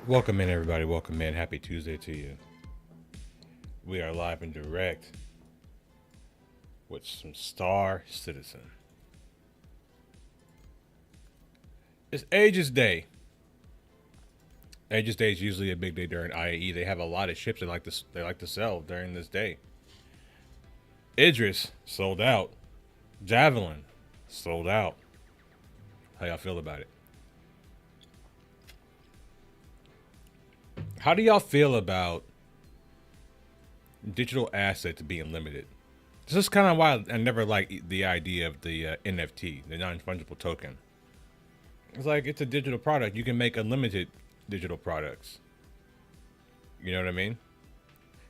Welcome in, everybody. Welcome in. Happy Tuesday to you. We are live and direct with some Star Citizen. It's Aegis Day. Aegis Day is usually a big day during IAE. They have a lot of ships they like to sell during this day. Idris sold out. Javelin sold out. How y'all feel about it? How do y'all feel about digital assets being limited? This is kind of why I never liked the idea of the NFT, the non-fungible token. It's like it's a digital product. You can make unlimited digital products. You know what I mean?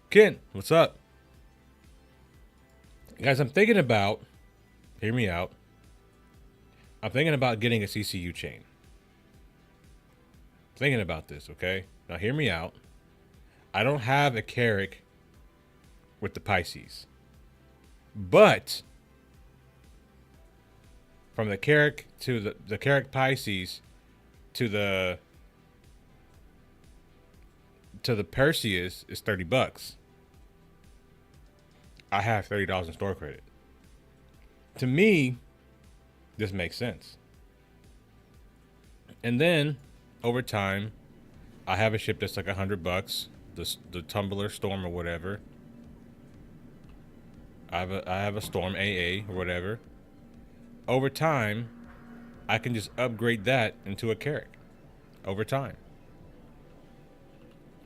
Ken, what's up? Guys, I'm thinking about, hear me out. I'm thinking about getting a CCU chain. Thinking about this, okay? Now hear me out. I don't have a Carrick with the Pisces. But from the Carrick to the Carrick Pisces to the Perseus is $30. I have $30 in store credit. To me, this makes sense. And then over time, I have a ship that's like $100, the Tumbler Storm or whatever. I have a Storm AA or whatever. Over time, I can just upgrade that into a Carrick. Over time,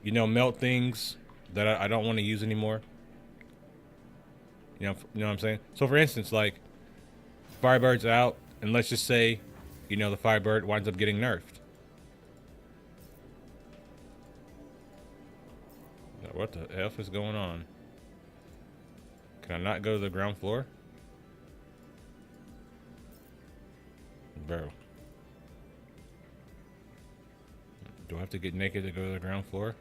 you know, melt things that I don't want to use anymore. You know what I'm saying? So for instance, like Firebird's out, and let's just say, you know, the Firebird winds up getting nerfed. What the F is going on? Can I not go to the ground floor? Bro. Do I have to get naked to go to the ground floor?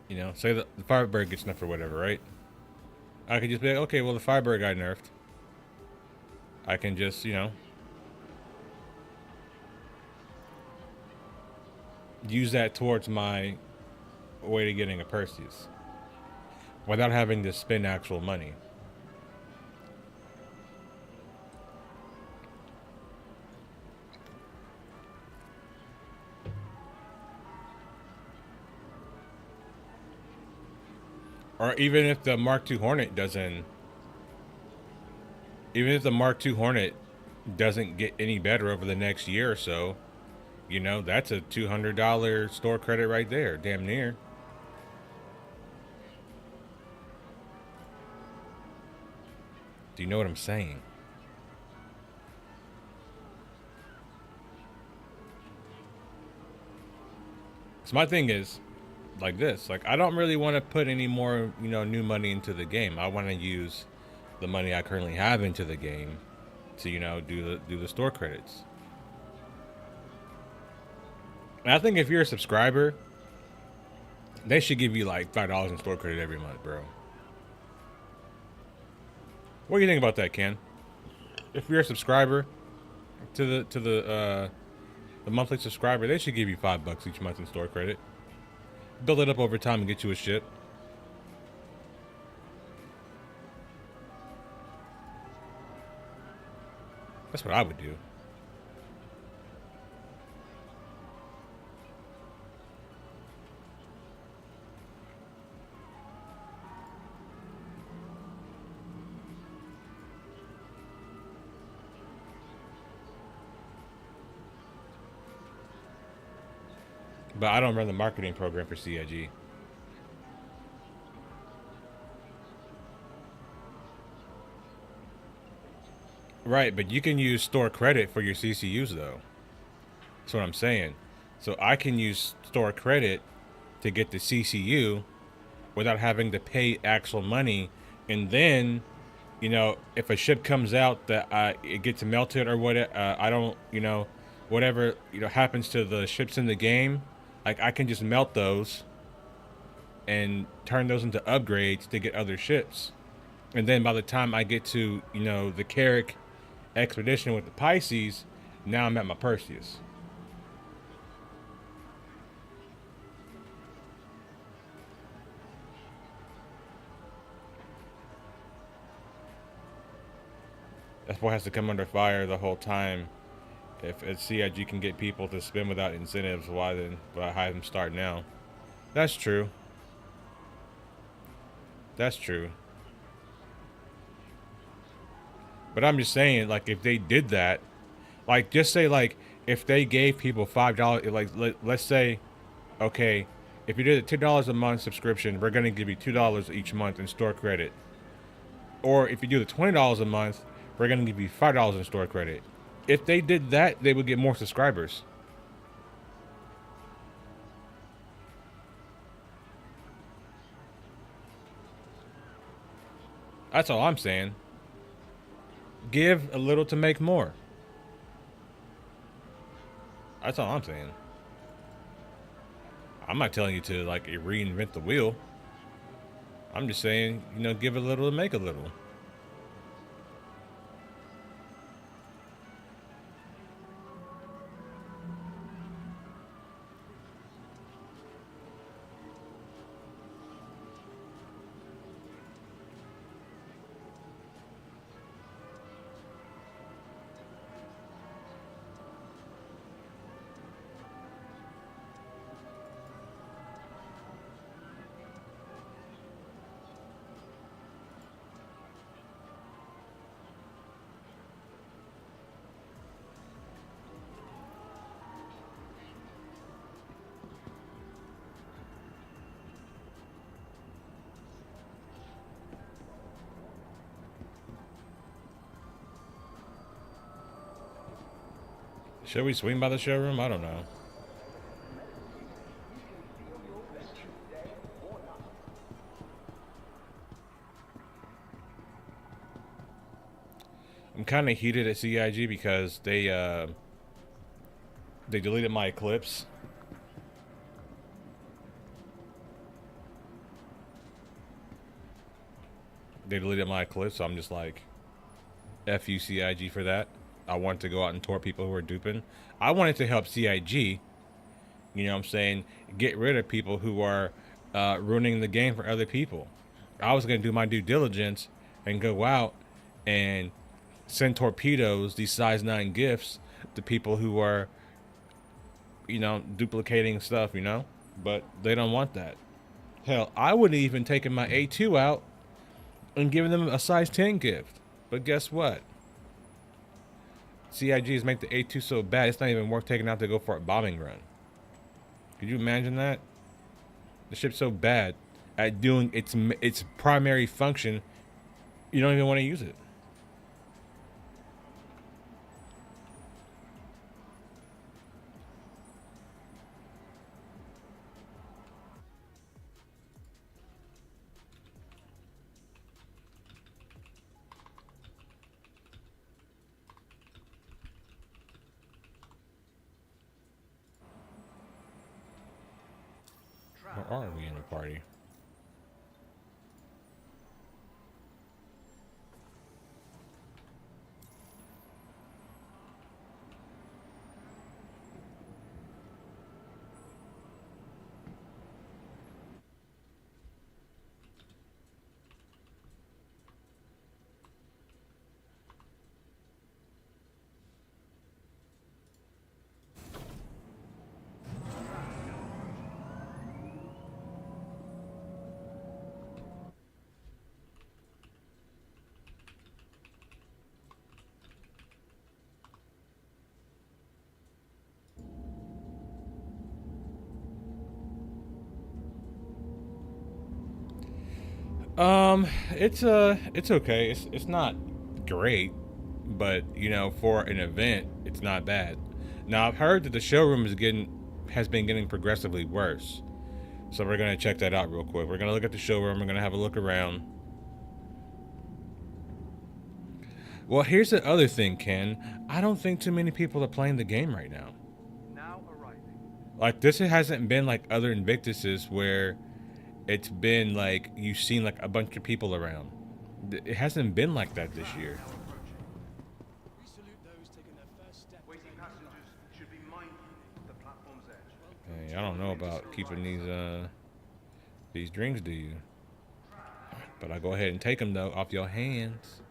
You know, say the Firebird gets nerfed or whatever, right? I could just be like, okay, well, the Firebird got nerfed. I can just, you know, use that towards my way to getting a Perseus without having to spend actual money. Or even if the Mark II Hornet doesn't, even if the Mark II Hornet doesn't get any better over the next year or so, you know, that's a $200 store credit right there, damn near. Do you know what I'm saying? So my thing is like this, like I don't really want to put any more, you know, new money into the game. I want to use the money I currently have into the game to, you know, do the store credits. And I think if you're a subscriber, they should give you like $5 in store credit every month, bro. What do you think about that, Ken? If you're a subscriber to the monthly subscriber, they should give you $5 each month in store credit. Build it up over time and get you a ship. That's what I would do. But I don't run the marketing program for CIG. Right, but you can use store credit for your CCUs though. That's what I'm saying. So I can use store credit to get the CCU without having to pay actual money, and then, you know, if a ship comes out that it gets melted or what, I don't, you know, whatever, you know, happens to the ships in the game, like I can just melt those and turn those into upgrades to get other ships. And then by the time I get to, you know, the Carrick expedition with the Pisces, now I'm at my Perseus. That's what has to come under fire the whole time. If CIG can get people to spend without incentives, why have them start now? That's true. That's true. But I'm just saying, like, if they did that, like, just say, like, if they gave people $5, like, let's say, okay, if you did a $2 a month subscription, we're gonna give you $2 each month in store credit. Or if you do the $20 a month, we're gonna give you $5 in store credit. If they did that, they would get more subscribers. That's all I'm saying. Give a little to make more. That's all I'm saying. I'm not telling you to, like, reinvent the wheel. I'm just saying, you know, give a little to make a little. Should we swing by the showroom? I don't know. I'm kind of heated at CIG because they deleted my Eclipse. They deleted my Eclipse, so I'm just like, F you CIG for that. I wanted to go out and tort people who are duping. I wanted to help CIG, you know what I'm saying, get rid of people who are ruining the game for other people. I was going to do my due diligence and go out and send torpedoes, these size 9 gifts, to people who are, you know, duplicating stuff, you know? But they don't want that. Hell, I would have even taken my A2 out and given them a size 10 gift. But guess what? CIGs make the A2 so bad, it's not even worth taking out to go for a bombing run. Could you imagine that? The ship's so bad at doing its primary function, you don't even want to use it. Or are we in a party? It's okay. It's not great, but you know, for an event, it's not bad. Now I've heard that the showroom has been getting progressively worse. So we're gonna check that out real quick. We're gonna look at the showroom, we're gonna have a look around. Well, here's the other thing, Ken. I don't think too many people are playing the game right now. Like, this hasn't been like other Invictuses where it's been like you've seen like a bunch of people around. It hasn't been like that this year. Hey, I don't know about keeping these drinks, do you? But I go ahead and take them though off your hands.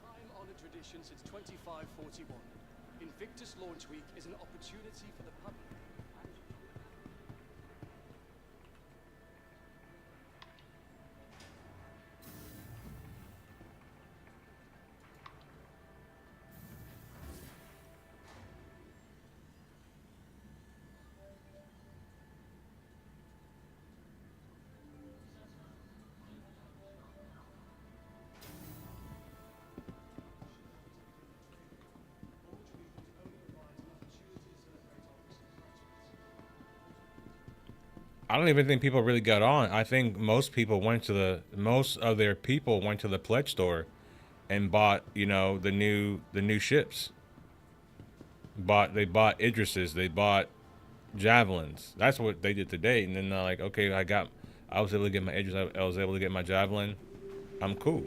Time-honored tradition since 2541. Invictus Launch Week is an opportunity for the public. I don't even think people really got on. I think most people went to most of their people went to the pledge store and bought, you know, the new ships. They bought Idrises, they bought javelins. That's what they did today. And then they're like, okay, I was able to get my Idris, I was able to get my javelin. I'm cool.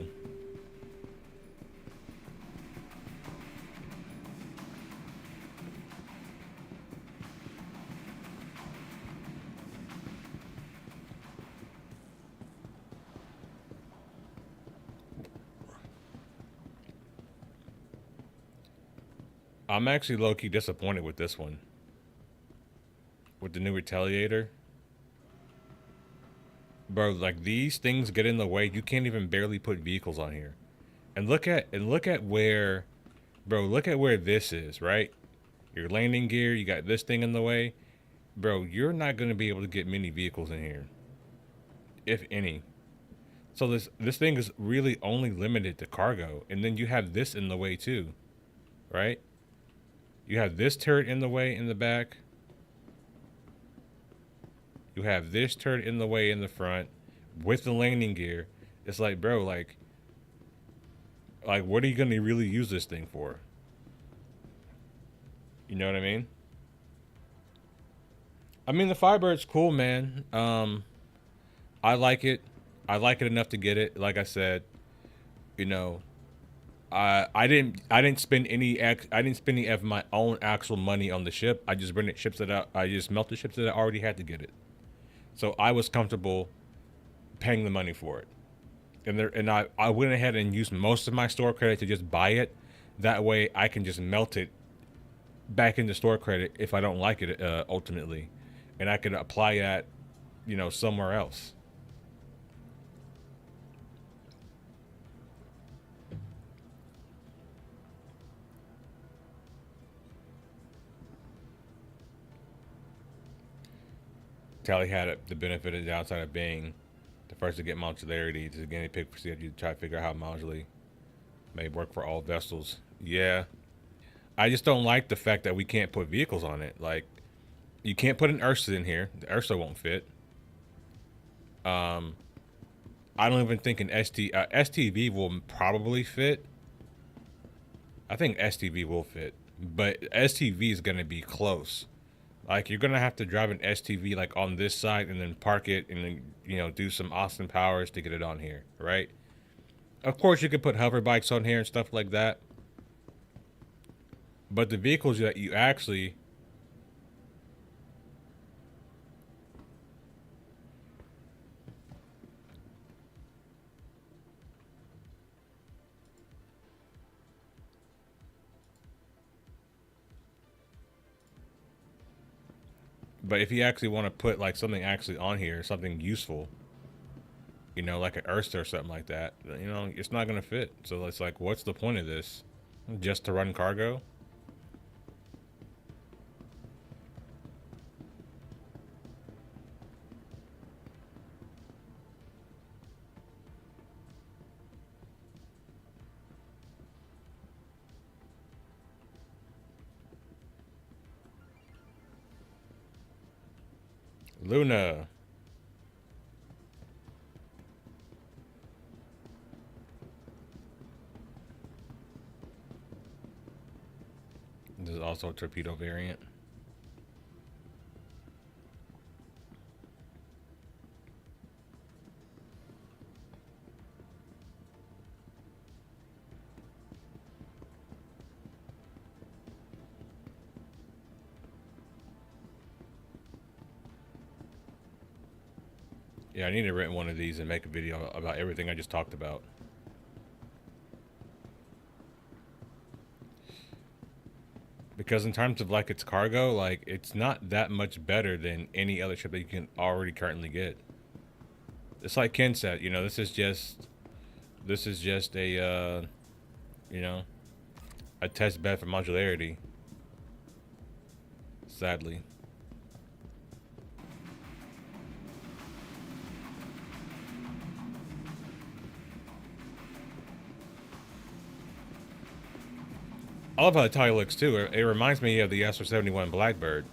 I'm actually low key disappointed with this one. With the new Retaliator. Bro, like these things get in the way. You can't even barely put vehicles on here. And look at where bro, look at where this is, right? Your landing gear, you got this thing in the way. Bro, you're not gonna be able to get many vehicles in here. If any. So this thing is really only limited to cargo. And then you have this in the way too. Right? You have this turret in the way in the back. You have this turret in the way in the front with the landing gear. It's like, bro, like what are you gonna really use this thing for? You know what I mean? I mean the Firebird's cool, man. I like it. I like it enough to get it. Like I said, you know, I didn't spend any of my own actual money on the ship. I just rented ships I just melted ships that I already had to get it. So I was comfortable paying the money for it. And I went ahead and used most of my store credit to just buy it. That way I can just melt it back into store credit if I don't like it ultimately. And I can apply that, you know, somewhere else. Tally had the benefit of the downside of being the first to get modularity to again pick for CFG to try to figure out how modularity may work for all vessels. Yeah. I just don't like the fact that we can't put vehicles on it. Like, you can't put an Ursa in here. The Ursa won't fit. I don't even think an STV will probably fit. I think STV will fit, but STV is gonna be close. Like you're gonna have to drive an STV like on this side and then park it and then you know do some Austin Powers to get it on here, right? Of course you could put hover bikes on here and stuff like that, but the vehicles that you actually but if you actually want to put like something actually on here, something useful, you know, like an Ursa or something like that, you know, it's not gonna fit. So it's like, what's the point of this? Just to run cargo? Luna. This is also a torpedo variant. Yeah, I need to rent one of these and make a video about everything I just talked about. Because in terms of like its cargo, like it's not that much better than any other ship that you can already currently get. It's like Ken said, you know, this is just a you know, a test bed for modularity. Sadly. I love how the tile looks too. It reminds me of the SR-71 Blackbird.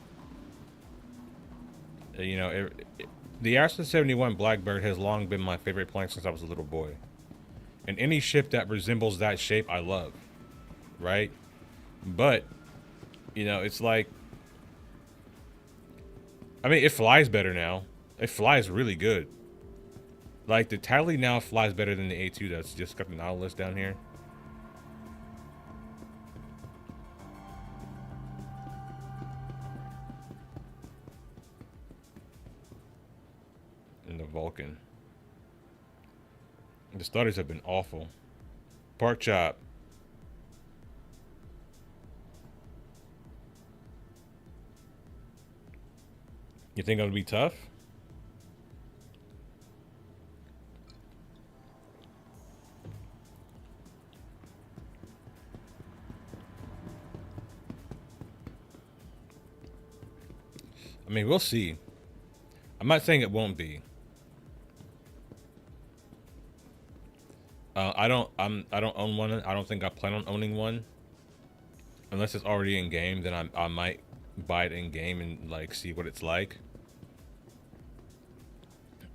You know, the SR-71 Blackbird has long been my favorite plane since I was a little boy. And any ship that resembles that shape, I love. Right? But, you know, it's like... I mean, it flies better now. It flies really good. Like, the Tally now flies better than the A2 that's just got the Nautilus down here. And the Vulcan. The stutters have been awful. Pork chop. You think it'll be tough? I mean, we'll see. I'm not saying it won't be. I don't own one. I don't think I plan on owning one. Unless it's already in game, then I might buy it in game and like see what it's like.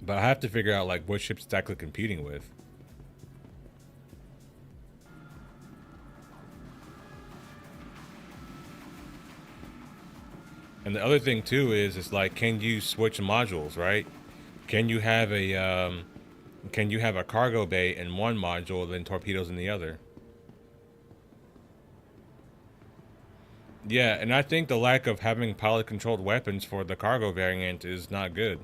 But I have to figure out like what ships it's actually competing with. And the other thing too is it's like, can you switch modules, right? Can you have a cargo bay in one module, then torpedoes in the other? Yeah, and I think the lack of having pilot-controlled weapons for the cargo variant is not good.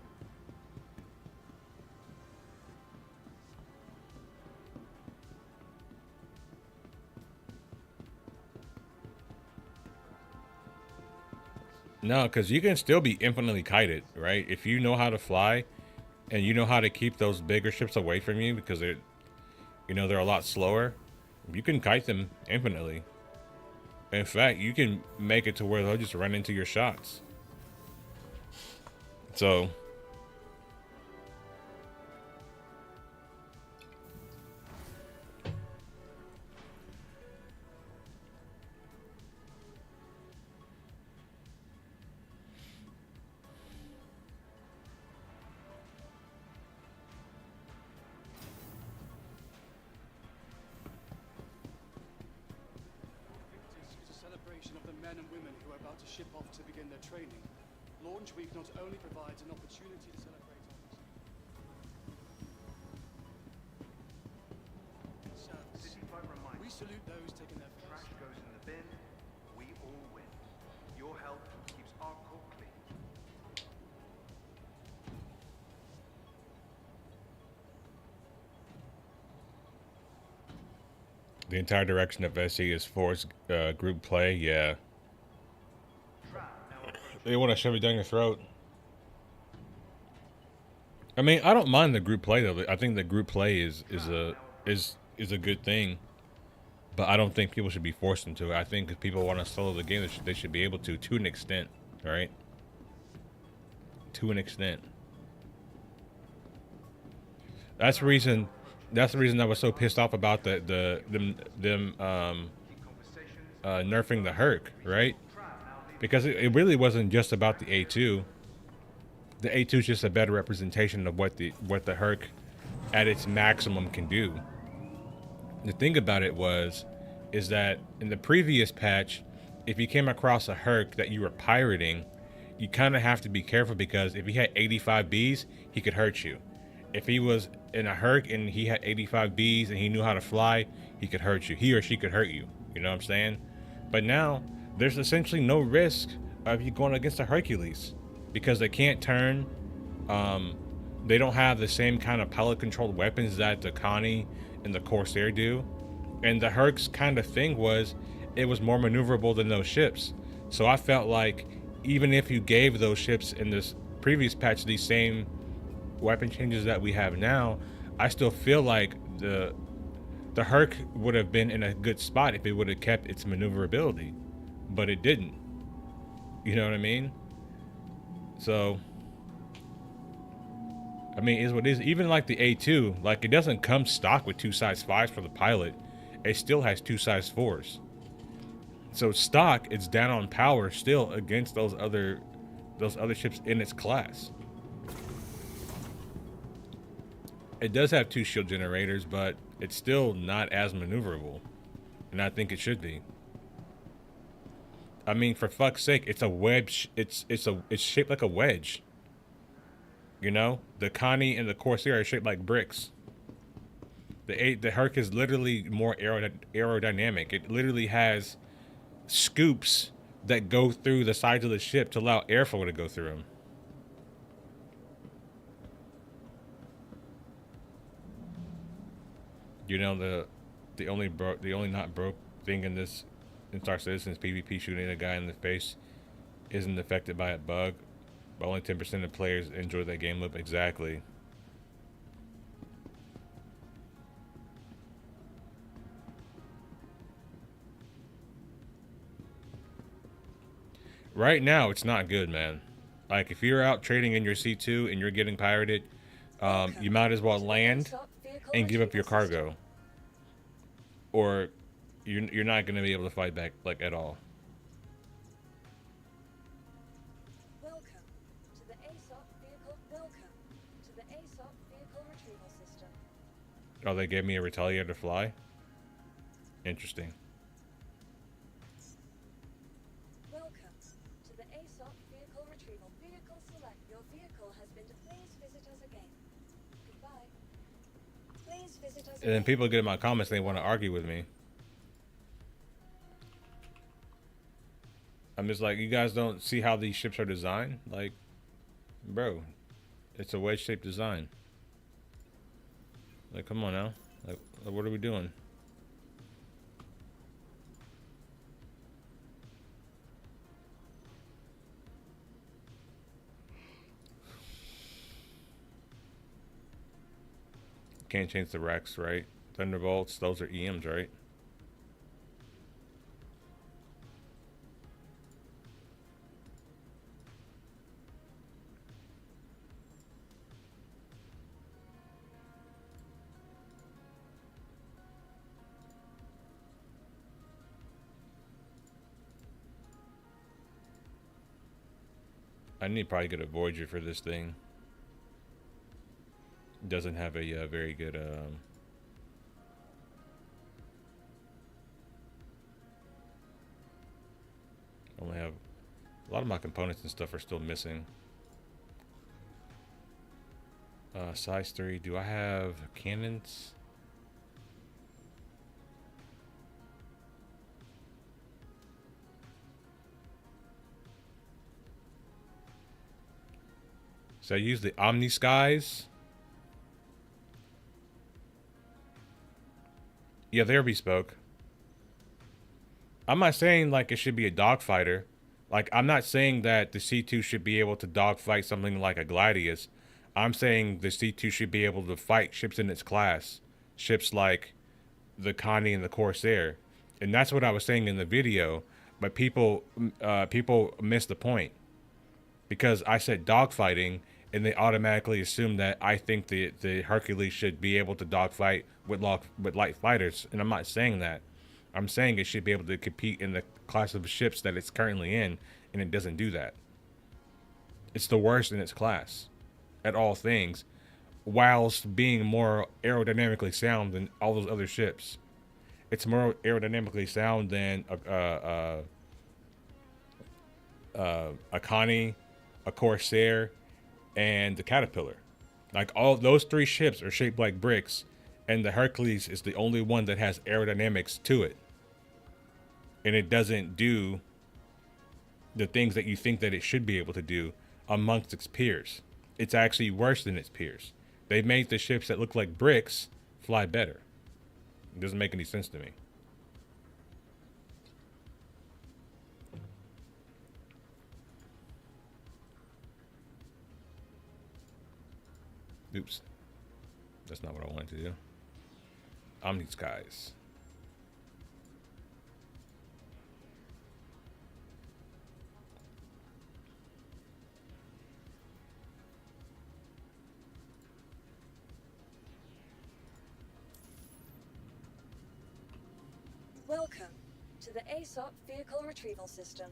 No, because you can still be infinitely kited, right? If you know how to fly, and you know how to keep those bigger ships away from you because they're, you know, they're a lot slower, you can kite them infinitely. In fact, you can make it to where they'll just run into your shots. So... Of the men and women who are about to ship off to begin their training, Launch Week not only provides an opportunity to celebrate we salute those taking their trash goes in the bin, we all win. Your help keeps our court clean. The entire direction of SE is forced group play, yeah. They want to shove it down your throat. I mean, I don't mind the group play though. I think the group play is a good thing, but I don't think people should be forced into it. I think if people want to solo the game, they should be able to an extent, right? To an extent. That's the reason I was so pissed off about them nerfing the Herc, right? Because it really wasn't just about the A2. The A2 is just a better representation of what the Herc at its maximum can do. The thing about it is that in the previous patch, if you came across a Herc that you were pirating, you kind of have to be careful because if he had 85 Bs, he could hurt you. If he was in a Herc and he had 85 Bs and he knew how to fly, he could hurt you. He or she could hurt you. You know what I'm saying? But now, there's essentially no risk of you going against a Hercules because they can't turn They don't have the same kind of pilot controlled weapons that the Connie and the Corsair do. And the Herc's kind of thing was it was more maneuverable than those ships. So I felt like even if you gave those ships in this previous patch these same weapon changes that we have now, I still feel like the Herc would have been in a good spot if it would have kept its maneuverability, but it didn't. You know what I mean? So, I mean, is what it is. Even like the A2, like it doesn't come stock with 2 size 5s for the pilot. It still has 2 size 4s. So stock, it's down on power still against those other ships in its class. It does have 2 shield generators, but it's still not as maneuverable, and I think it should be. I mean, for fuck's sake, it's a wedge. It's shaped like a wedge. You know, the Connie and the Corsair are shaped like bricks. The Herc is literally more aerodynamic. It literally has scoops that go through the sides of the ship to allow airflow to go through them. You know, the only not broke thing in Star Citizen's PvP shooting a guy in the face isn't affected by a bug, but only 10% of players enjoy that game loop. Exactly. Right now, it's not good, man. Like, if you're out trading in your C2 and you're getting pirated, you might as well land and give up your cargo, or you're not going to be able to fight back, like, at all. Welcome to the ASOP vehicle. Welcome to the ASOP vehicle retrieval system. Oh, they gave me a retaliator to fly? Interesting. Welcome to the ASOP vehicle retrieval. Vehicle select. Your vehicle has been. Please visit us again. Goodbye. Please visit us again. And then people get in my comments and they want to argue with me. I'm just like, you guys don't see how these ships are designed? Like, bro, it's a wedge-shaped design. Like, come on now. Like, what are we doing? Can't change the racks, right? Thunderbolts, those are EMs, right? I need to probably get a Voyager for this thing. It doesn't have a very good only have a lot of my components and stuff are still missing. Size 3. Do I have cannons? So I use the Omni Skies. Yeah, they're bespoke. I'm not saying like it should be a dogfighter. Like, I'm not saying that the C2 should be able to dogfight something like a Gladius. I'm saying the C2 should be able to fight ships in its class. Ships like the Connie and the Corsair. And that's what I was saying in the video. But people missed the point. Because I said dogfighting, and they automatically assume that I think the Hercules should be able to dogfight with light fighters. And I'm not saying that. I'm saying it should be able to compete in the class of ships that it's currently in, and it doesn't do that. It's the worst in its class at all things, whilst being more aerodynamically sound than all those other ships. It's more aerodynamically sound than a Connie, a Corsair, and the Caterpillar. Like, all those 3 ships are shaped like bricks, and the Hercules is the only one that has aerodynamics to it. And it doesn't do the things that you think that it should be able to do amongst its peers. it's actually worse than its peers. They made the ships that look like bricks fly better. It doesn't make any sense to me. Oops. That's not what I wanted to do. Omni Skies. Welcome to the ASOP Vehicle Retrieval System.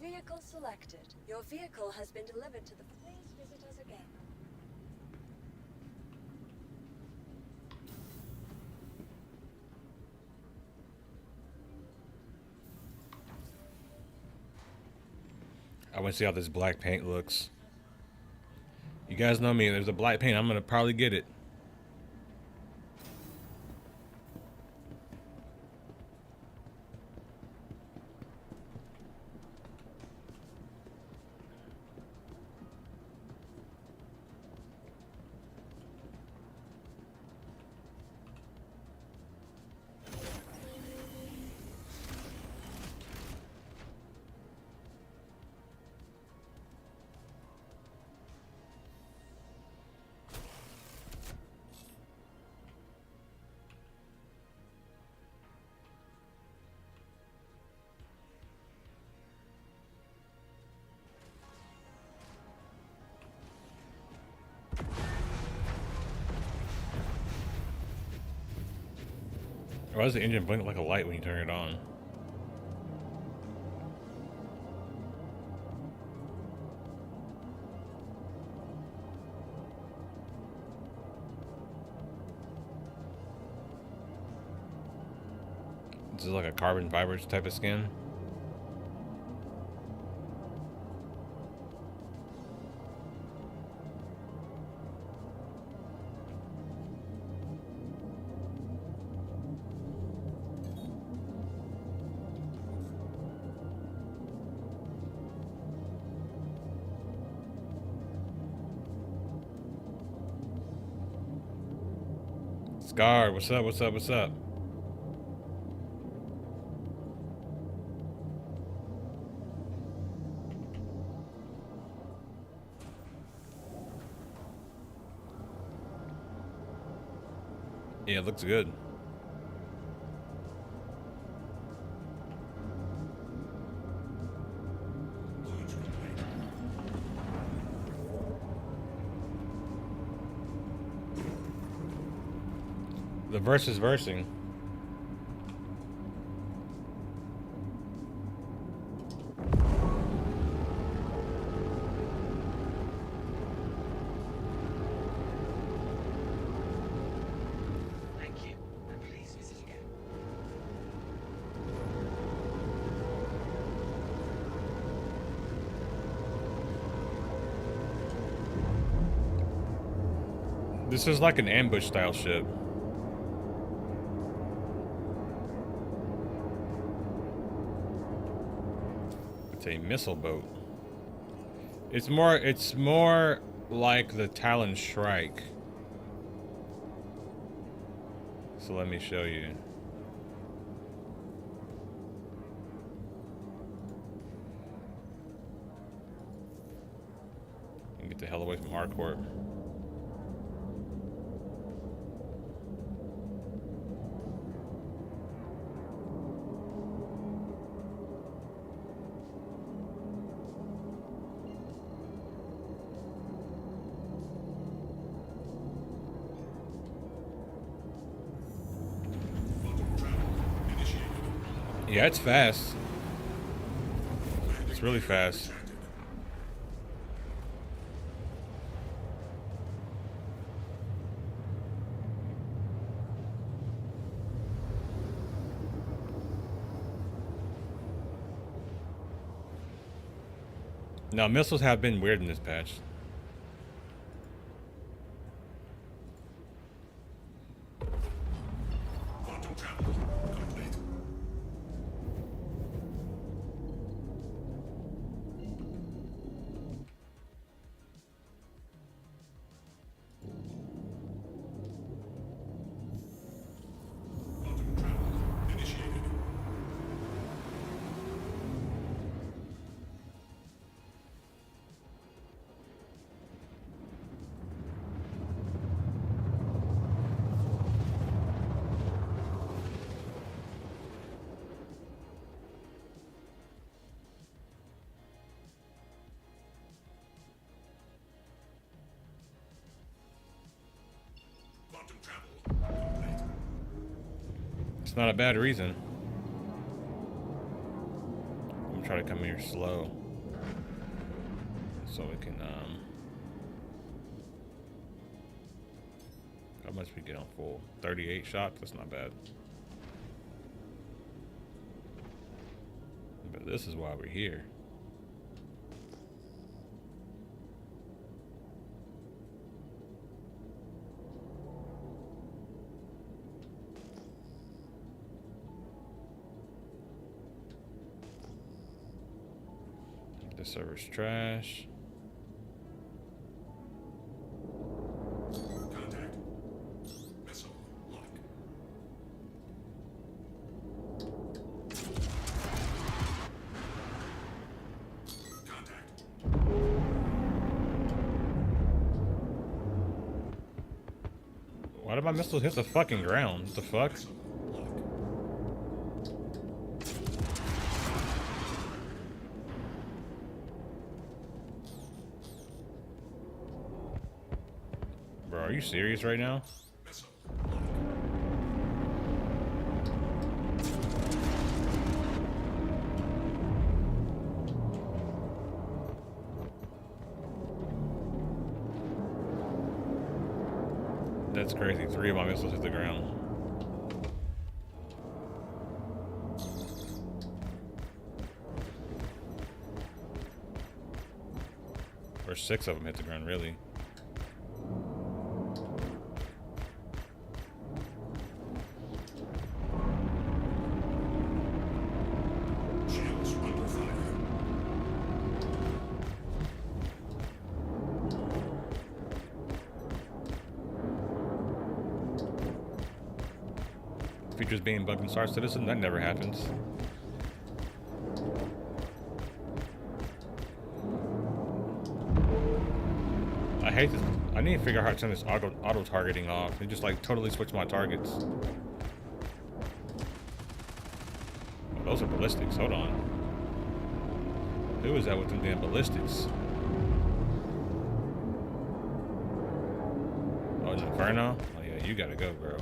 Vehicle selected. Your vehicle has been delivered to the... Please visit us again. I want to see how this black paint looks. You guys know me. There's a black paint. I'm going to probably get it. Why does the engine blink like a light when you turn it on? This is like a carbon fiber type of skin. Scar, what's up, what's up, what's up? Yeah, it looks good. The versus versing. Thank you, and please visit again. This is like an ambush style ship. It's a missile boat. It's more like the Talon Shrike. So let me show you. Get the hell away from Harcourt. Yeah, it's fast. It's really fast. Now, missiles have been weird in this patch. It's not a bad reason. I'm gonna try to come here slow. So we can, how much we get on full? 38 shots? That's not bad. But this is why we're here. The server's trash. Contact. Missile lock. Contact. Why did my missiles hit the fucking ground? What the fuck? Missile lock. Bro, are you serious right now? Missile lock. That's crazy. 3 of my missiles hit the ground. Or 6 of them hit the ground, really. Shields under fire. Features being bugged in Star Citizen? That never happens. I hate this. I need to figure out how to turn this auto targeting off and just like totally switch my targets. Oh, those are ballistics. Hold on. Who is that with them damn ballistics? Oh, it's Inferno? Oh yeah, you gotta go, bro.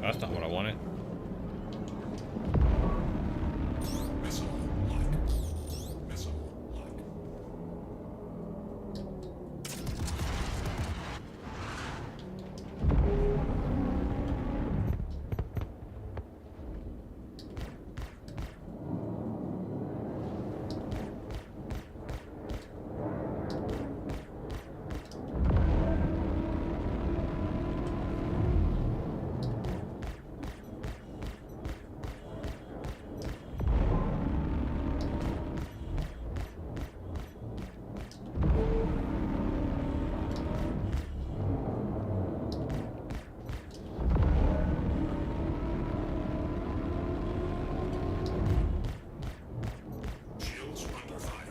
That's not what I wanted. Missile lock. Missile lock. Shields under fire.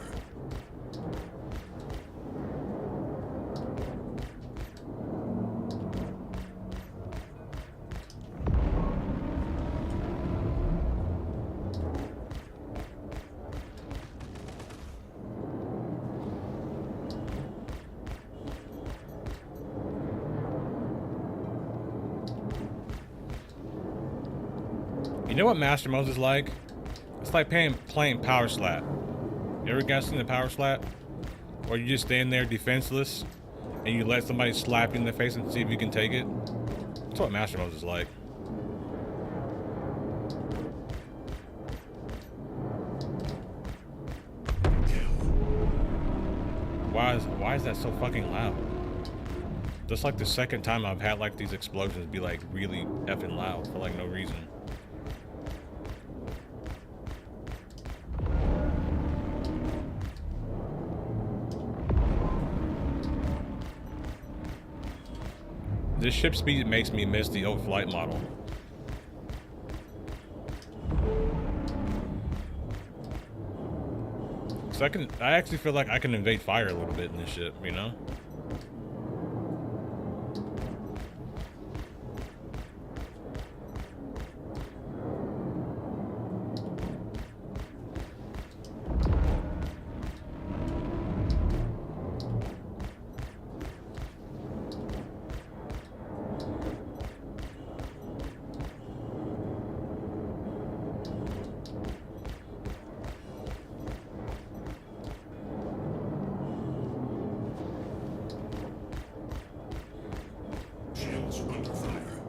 You know what Master Mode is like? It's like playing Power Slap. You ever guys seen the Power Slap? Or you just stand there defenseless and you let somebody slap you in the face and see if you can take it? That's what Master Mode is like. Why is that so fucking loud? That's like the second time I've had like these explosions be like really effing loud for like no reason. This ship speed makes me miss the old flight model. So I actually feel like I can invade fire a little bit in this ship, you know? Shields under fire.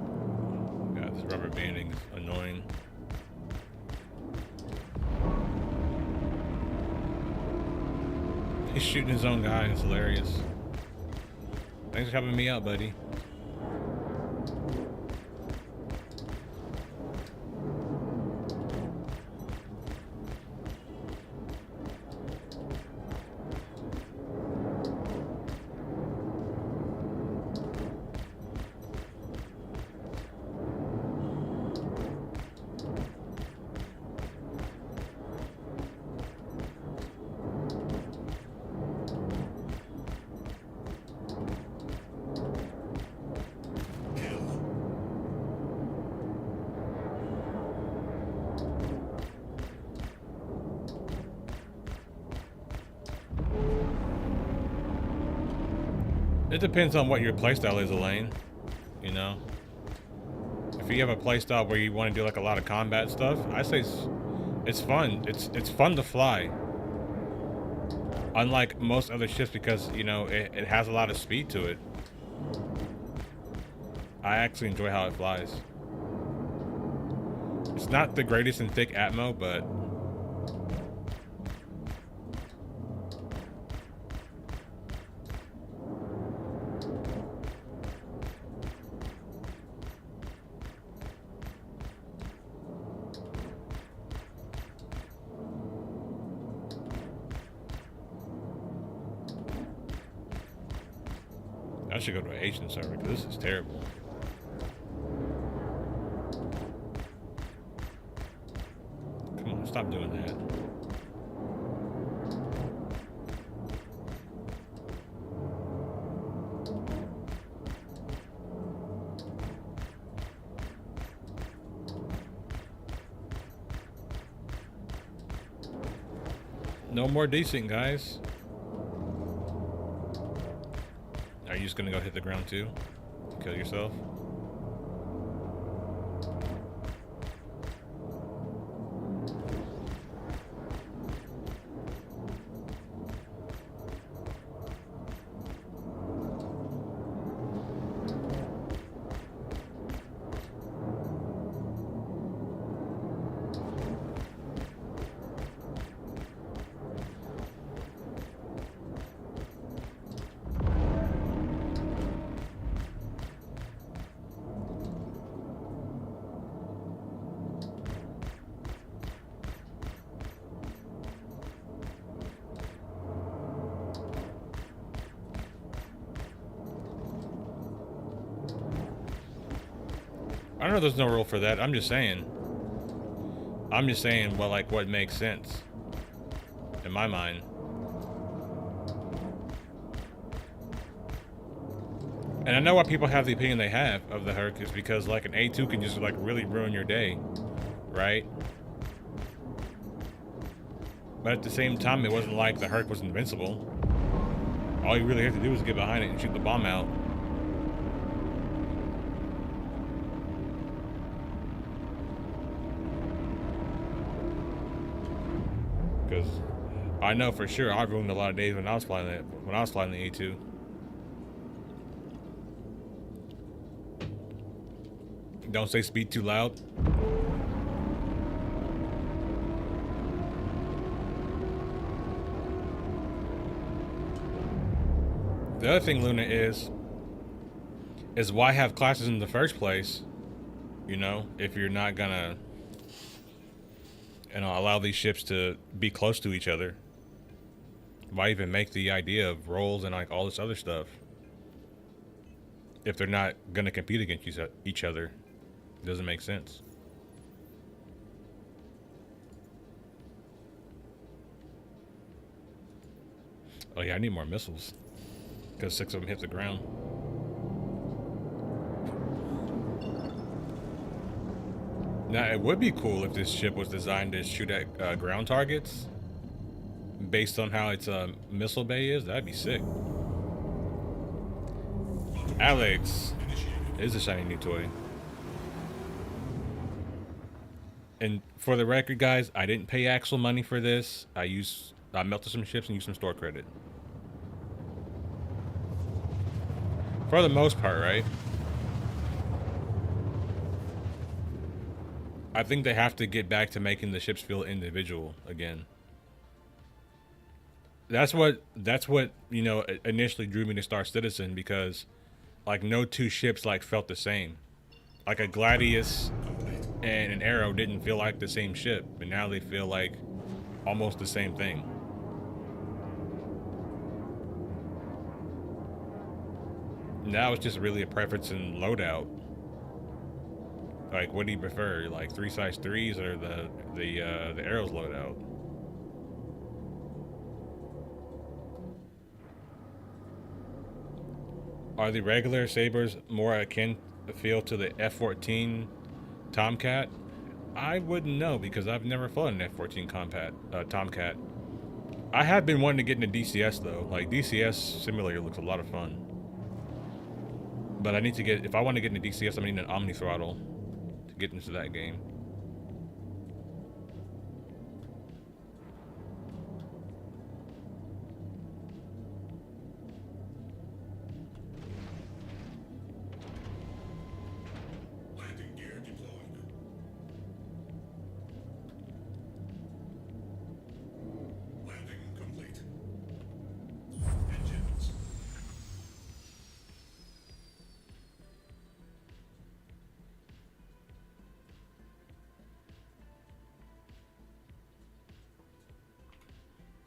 God, this rubber banding is annoying. He's shooting his own guy. It's hilarious. Thanks for helping me out, buddy. Kill. It depends on what your playstyle is, Elaine. You know? If you have a playstyle where you want to do like a lot of combat stuff, I say it's fun. It's fun to fly. Unlike most other ships, because, you know, it has a lot of speed to it. I actually enjoy how it flies. It's not the greatest in thick atmo, but I should go to an Asian server because this is terrible. Come on, stop doing that. No more decent, guys. Are you just gonna go hit the ground too? Kill yourself? I don't know, there's no rule for that. I'm just saying, well, like, what makes sense in my mind. And I know why people have the opinion they have of the Herc is because, like, an A2 can just, like, really ruin your day, right? But at the same time, it wasn't like the Herc was invincible. All you really have to do is get behind it and shoot the bomb out. Because I know for sure I ruined a lot of days when I was flying the A2. Don't say speed too loud. The other thing, Luna, is why have classes in the first place, you know, if you're not gonna, you know, allow these ships to be close to each other? Why even make the idea of roles and like all this other stuff if they're not gonna compete against each other? It doesn't make sense. Oh yeah, I need more missiles. Because 6 of them hit the ground. Now, it would be cool if this ship was designed to shoot at ground targets. Based on how its missile bay is. That'd be sick. Alex is a shiny new toy. And for the record, guys, I didn't pay actual money for this. I melted some ships and used some store credit. For the most part, right? I think they have to get back to making the ships feel individual again. That's what you know initially drew me to Star Citizen, because like no two ships like felt the same. Like a Gladius and an Arrow didn't feel like the same ship, but now they feel like almost the same thing. Now it's just really a preference in loadout. Like, what do you prefer? Like 3.3s or the Arrow's loadout? Are the regular sabers more akin feel to the F-14 Tomcat? I wouldn't know because I've never flown an F-14 Tomcat. I have been wanting to get into DCS though. Like DCS simulator looks a lot of fun. But I need to get, if I want to get into DCS, I'm gonna need an Omni throttle to get into that game. Landing gear deployed. Landing complete. Engines.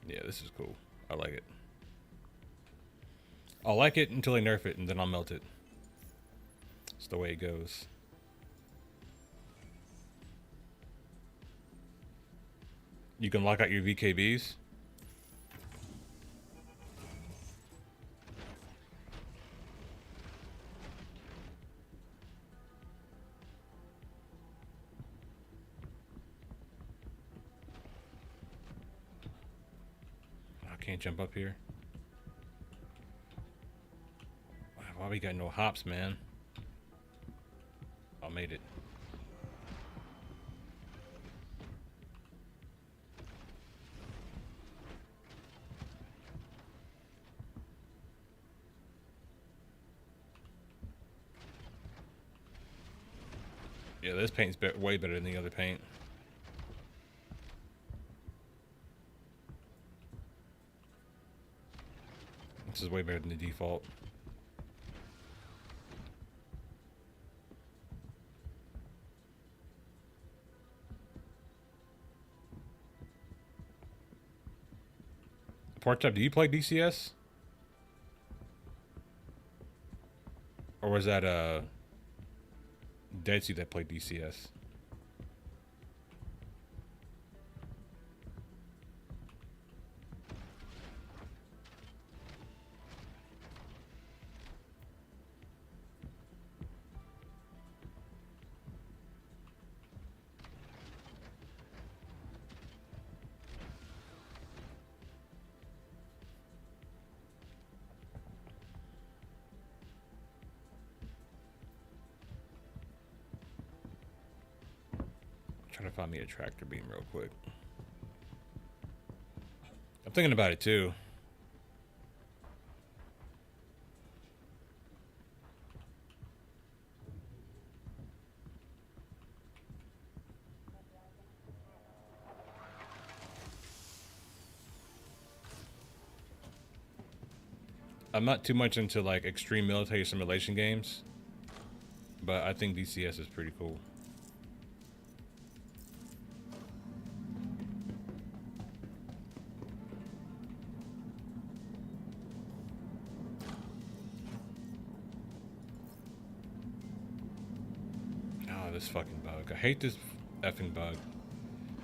Yeah, this is cool. I like it. I'll like it until they nerf it, and then I'll melt it. It's the way it goes. You can lock out your VKBs. I can't jump up here. Why we got no hops, man? I made it. Yeah, this paint's way better than the other paint. This is way better than the default. Pork Chop, do you play DCS? Or was that Dead Sea that played DCS? Trying to find me a tractor beam real quick. I'm thinking about it too. I'm not too much into like extreme military simulation games, but I think DCS is pretty cool. Oh, this fucking bug. I hate this effing bug.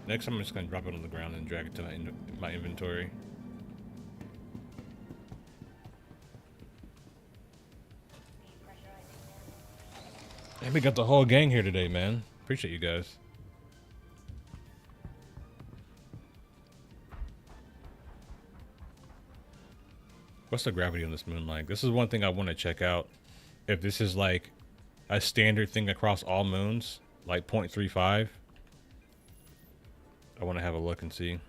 Next, I'm just gonna drop it on the ground and drag it to my inventory. And we got the whole gang here today, man. Appreciate you guys. What's the gravity on this moon like? This is one thing I want to check out. If this is like a standard thing across all moons, like 0.35. I want to have a look and see.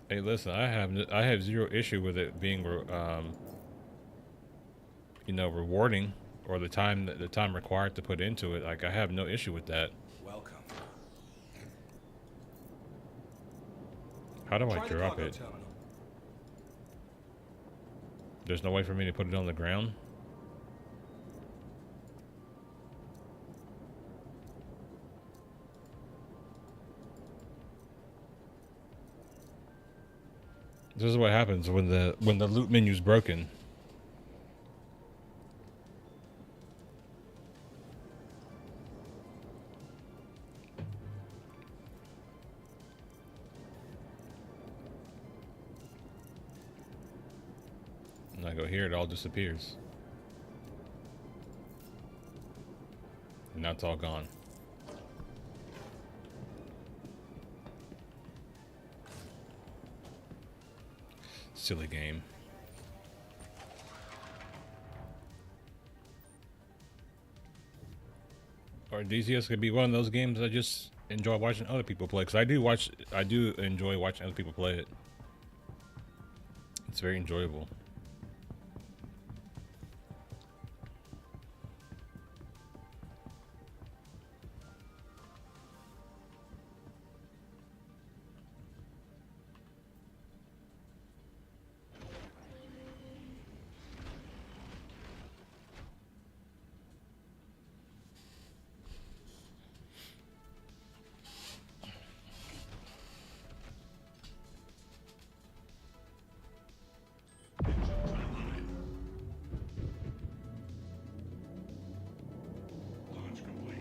Hey, listen, I have zero issue with it being, you know, rewarding, or the time required to put into it. Like, I have no issue with that. Welcome. How do I Try the drop cargo it? terminal. There's no way for me to put it on the ground? This is what happens when the loot menu's broken. And I go here, it all disappears. And now it's all gone. Silly game. Or DCS could be one of those games I just enjoy watching other people play, because I do enjoy watching other people play it. It's very enjoyable. Launch complete.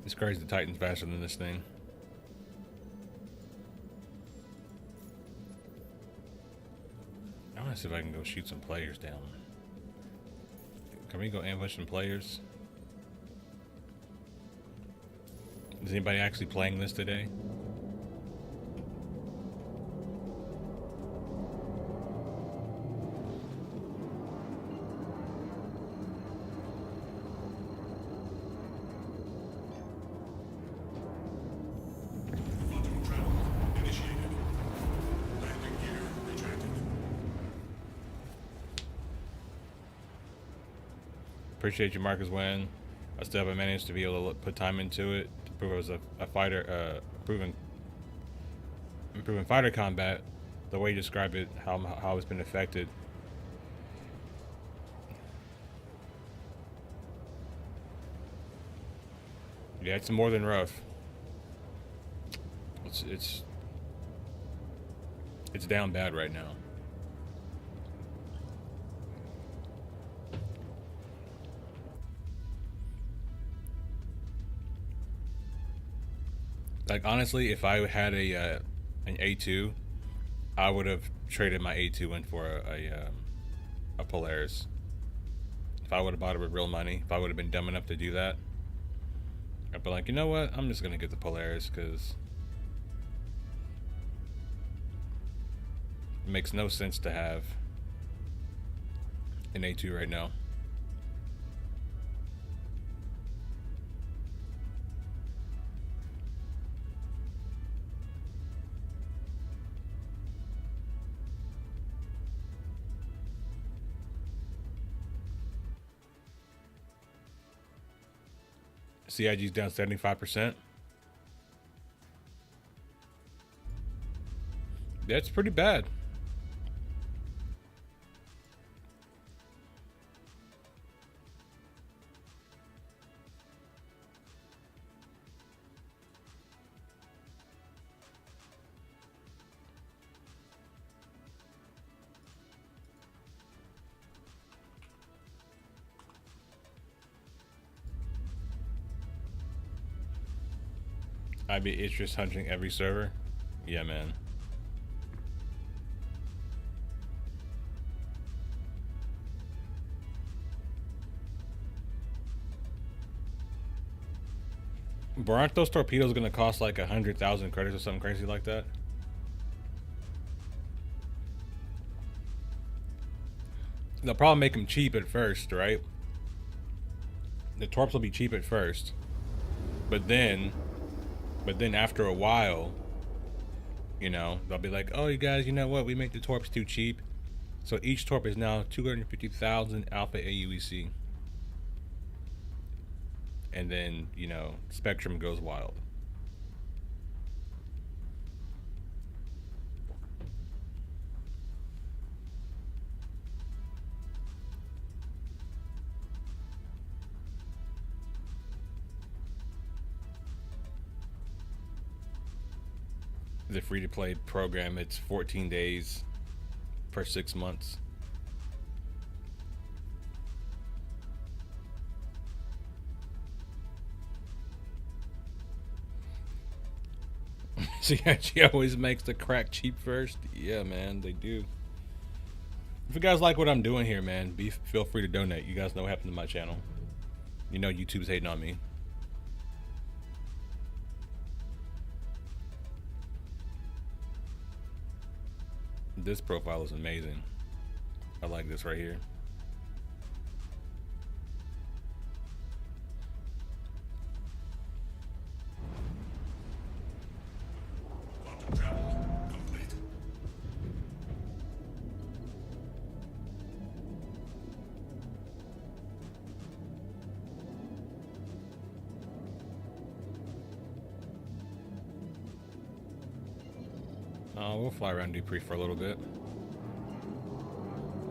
It's crazy the Titan's faster than this thing. I want to see if I can go shoot some players down. Can we go ambush some players? Is anybody actually playing this today? Quantum travel initiated. Landing gear retracted. Appreciate you, Marcus Wen. I still haven't managed to be able to put time into it to prove I was a fighter, improving fighter combat. The way you describe it, how it's been affected. Yeah, it's more than rough. It's down bad right now. Like, honestly, if I had an A2, I would have traded my A2 in for a Polaris. If I would have bought it with real money, if I would have been dumb enough to do that, I'd be like, you know what? I'm just gonna get the Polaris because it makes no sense to have an A2 right now. CIG's down 75%. That's pretty bad. I'd be interest hunting every server. Yeah, man. But aren't those torpedoes gonna cost like 100,000 credits or something crazy like that? They'll probably make them cheap at first, right? The torps will be cheap at first, but then after a while, you know, they'll be like, oh, you guys, you know what? We make the torps too cheap. So each torp is now 250,000 alpha AUEC. And then, you know, Spectrum goes wild. The free-to-play program, it's 14 days per 6 months. CIG always makes the crack cheap first. Yeah, man, they do. If you guys like what I'm doing here, man, feel free to donate. You guys know what happened to my channel. You know YouTube's hating on me. This profile is amazing. I like this right here. Quantum travel complete. We'll fly around Dupree for a little bit.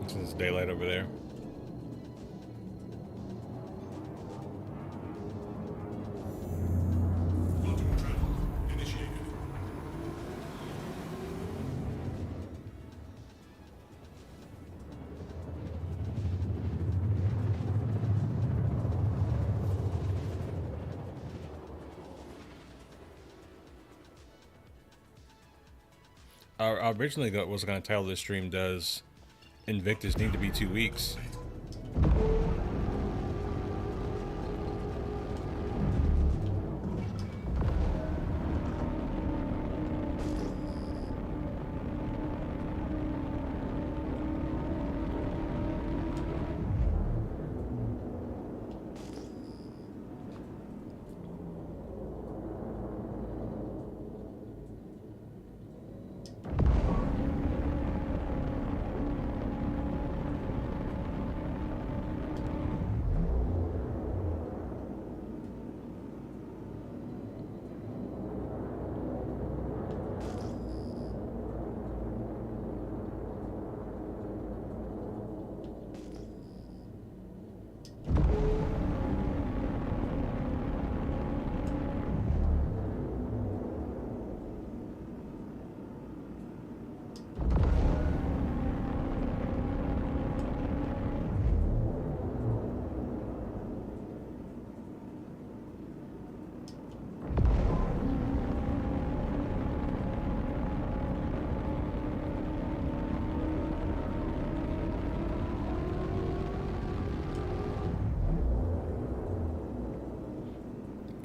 Since it's daylight over there. Quantum travel initiated. I originally was going to title this stream, does Invictus need to be 2 weeks?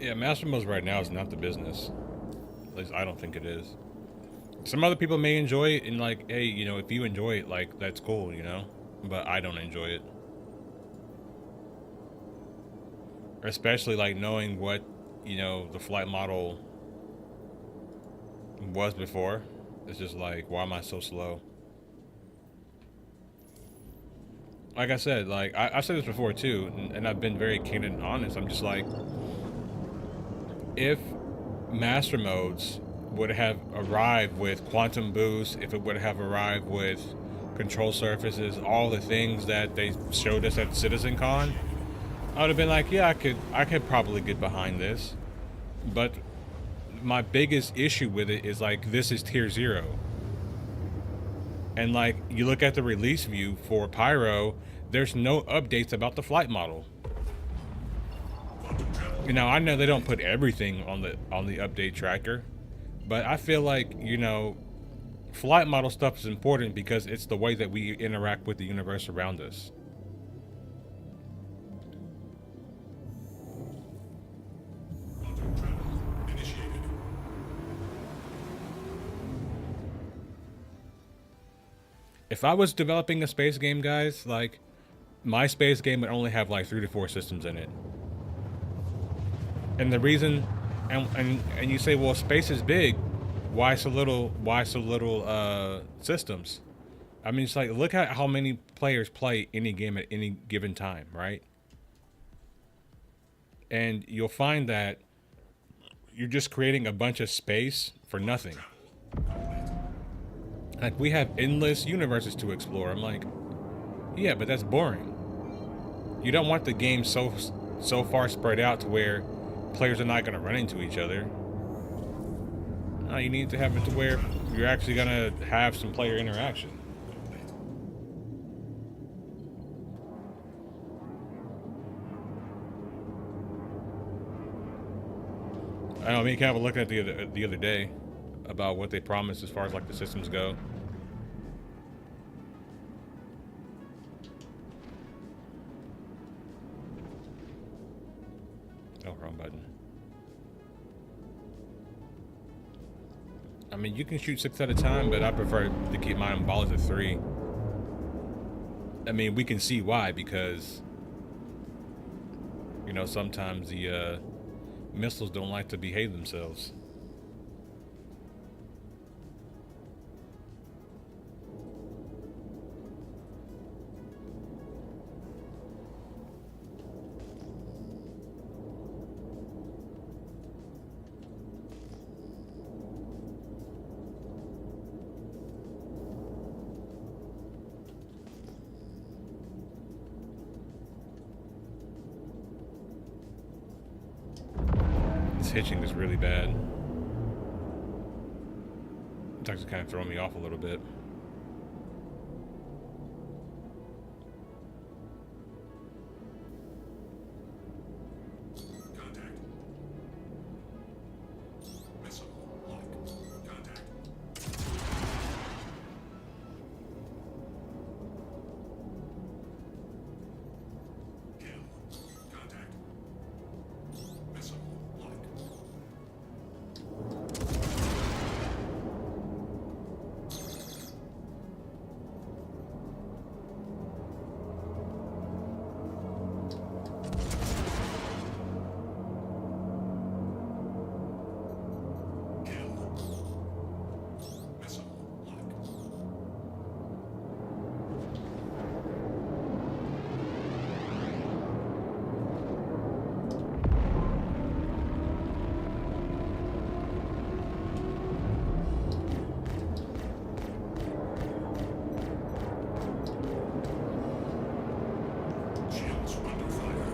Yeah, Master Modes right now is not the business. At least I don't think it is. Some other people may enjoy it, and like, hey, you know, if you enjoy it, like, that's cool, you know? But I don't enjoy it. Especially, like, knowing what, you know, the flight model was before. It's just like, why am I so slow? Like I said, like, I've said this before, too, and I've been very candid and honest. I'm just like, if master modes would have arrived with quantum boost, if it would have arrived with control surfaces, all the things that they showed us at CitizenCon, I would have been like, yeah, I could probably get behind this. But my biggest issue with it is like, this is tier 0. And like, you look at the release view for Pyro, there's no updates about the flight model. You know, I know they don't put everything on the update tracker, but I feel like, you know, flight model stuff is important because it's the way that we interact with the universe around us. Quantum travel initiated. If I was developing a space game, guys, like, my space game would only have like 3 to 4 systems in it. And the reason, and you say, well, space is big, why so little systems? I mean, it's like, look at how many players play any game at any given time, right? And you'll find that you're just creating a bunch of space for nothing. Like, we have endless universes to explore. I'm like, yeah, but that's boring. You don't want the game so far spread out to where players are not going to run into each other. No, you need to have it to where you're actually going to have some player interaction. I know, me and Cal were looking at the other day about what they promised as far as like the systems go. Oh, wrong button. I mean, you can shoot 6 at a time, but I prefer to keep mine balls at 3. I mean, we can see why, because, you know, sometimes the missiles don't like to behave themselves. Hitching is really bad. It's actually kind of throwing me off a little bit. Contact. Missile lock. Contact. Kill. Contact. Missile lock. Kill. Missile lock. Shields under fire.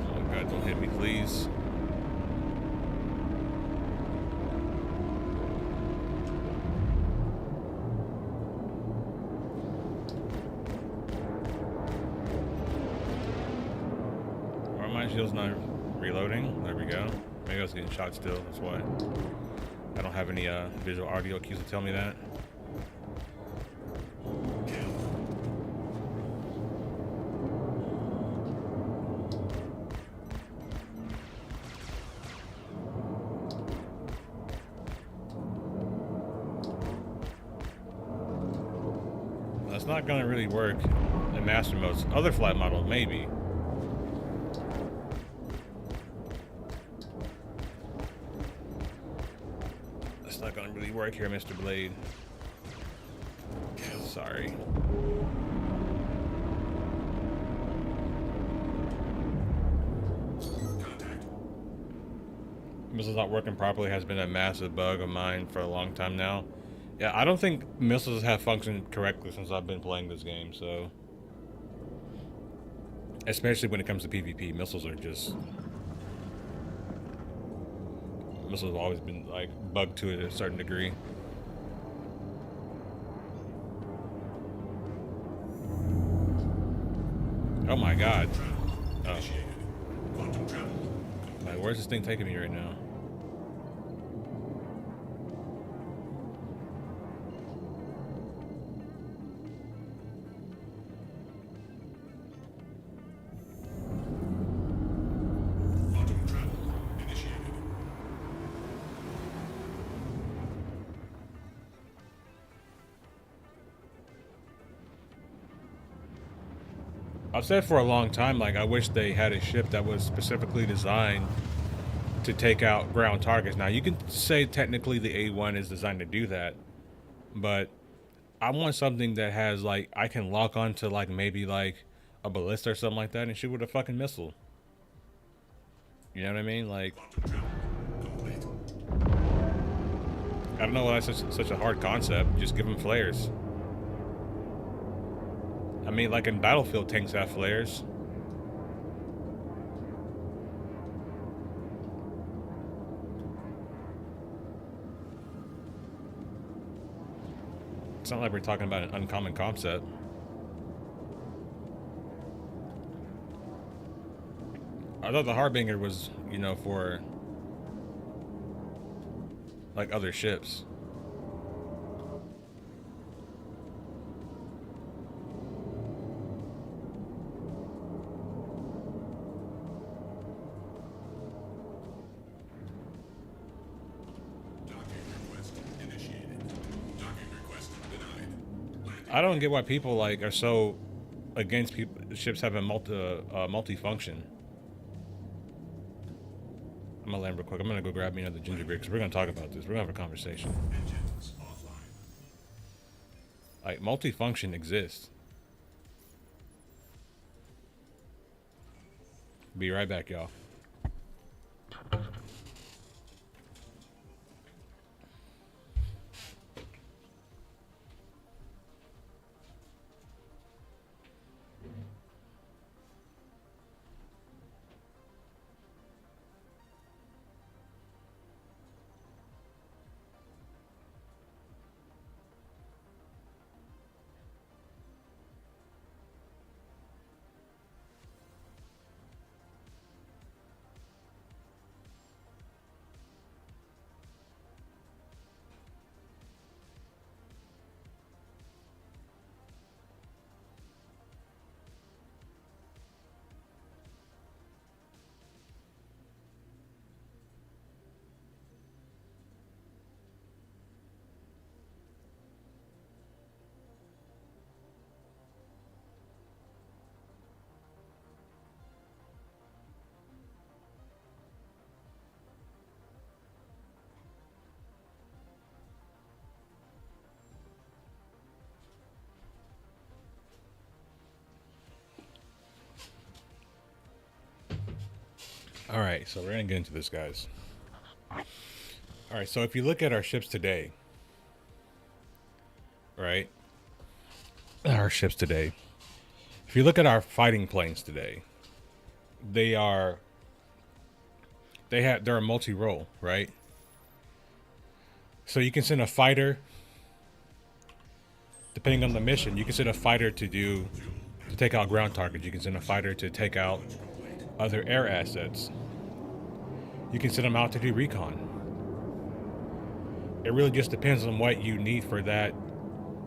Oh god, don't hit me, please. Are my shields not reloading? There we go. Maybe I was getting shot still, that's why. I don't have any visual audio cues to tell me that. Kill. That's not gonna really work in master modes. Other flight models, maybe. That's not gonna really work here, Mr. Blade. Sorry. Contact. Missiles not working properly has been a massive bug of mine for a long time now. Yeah, I don't think missiles have functioned correctly since I've been playing this game, so... Especially when it comes to PvP, missiles are just... Missiles have always been, like, bugged to it at a certain degree. Oh my god. Oh. Initiated. Quantum travel. Like, where's this thing taking me right now? Quantum travel. Initiated. I've said for a long time, like, I wish they had a ship that was specifically designed to take out ground targets. Now, you can say technically the A1 is designed to do that, but I want something that has, like, I can lock onto, like, maybe, like, a ballista or something like that and shoot with a fucking missile. You know what I mean? Like, Quantum travel. Complete. I don't know why that's such a hard concept. Just give them flares. I mean, like, in Battlefield, tanks have flares. It's not like we're talking about an uncommon concept. I thought the Harbinger was, you know, for like other ships. Docking request initiated. Docking request denied. Landing. I don't get why people like are so against ships having multi-function. I'm gonna land real quick. I'm gonna go grab me another ginger beer because we're gonna talk about this. We're gonna have a conversation. Engines offline. Like, multi-function exists. Be right back, y'all. All right, so we're gonna get into this, guys. All right, so if you look at our ships today, right? Our ships today. If you look at our fighting planes today, they're a multi-role, right? So you can send a fighter, depending on the mission, you can send a fighter to take out ground targets. You can send a fighter to take out other air assets. You can send them out to do recon. It really just depends on what you need for that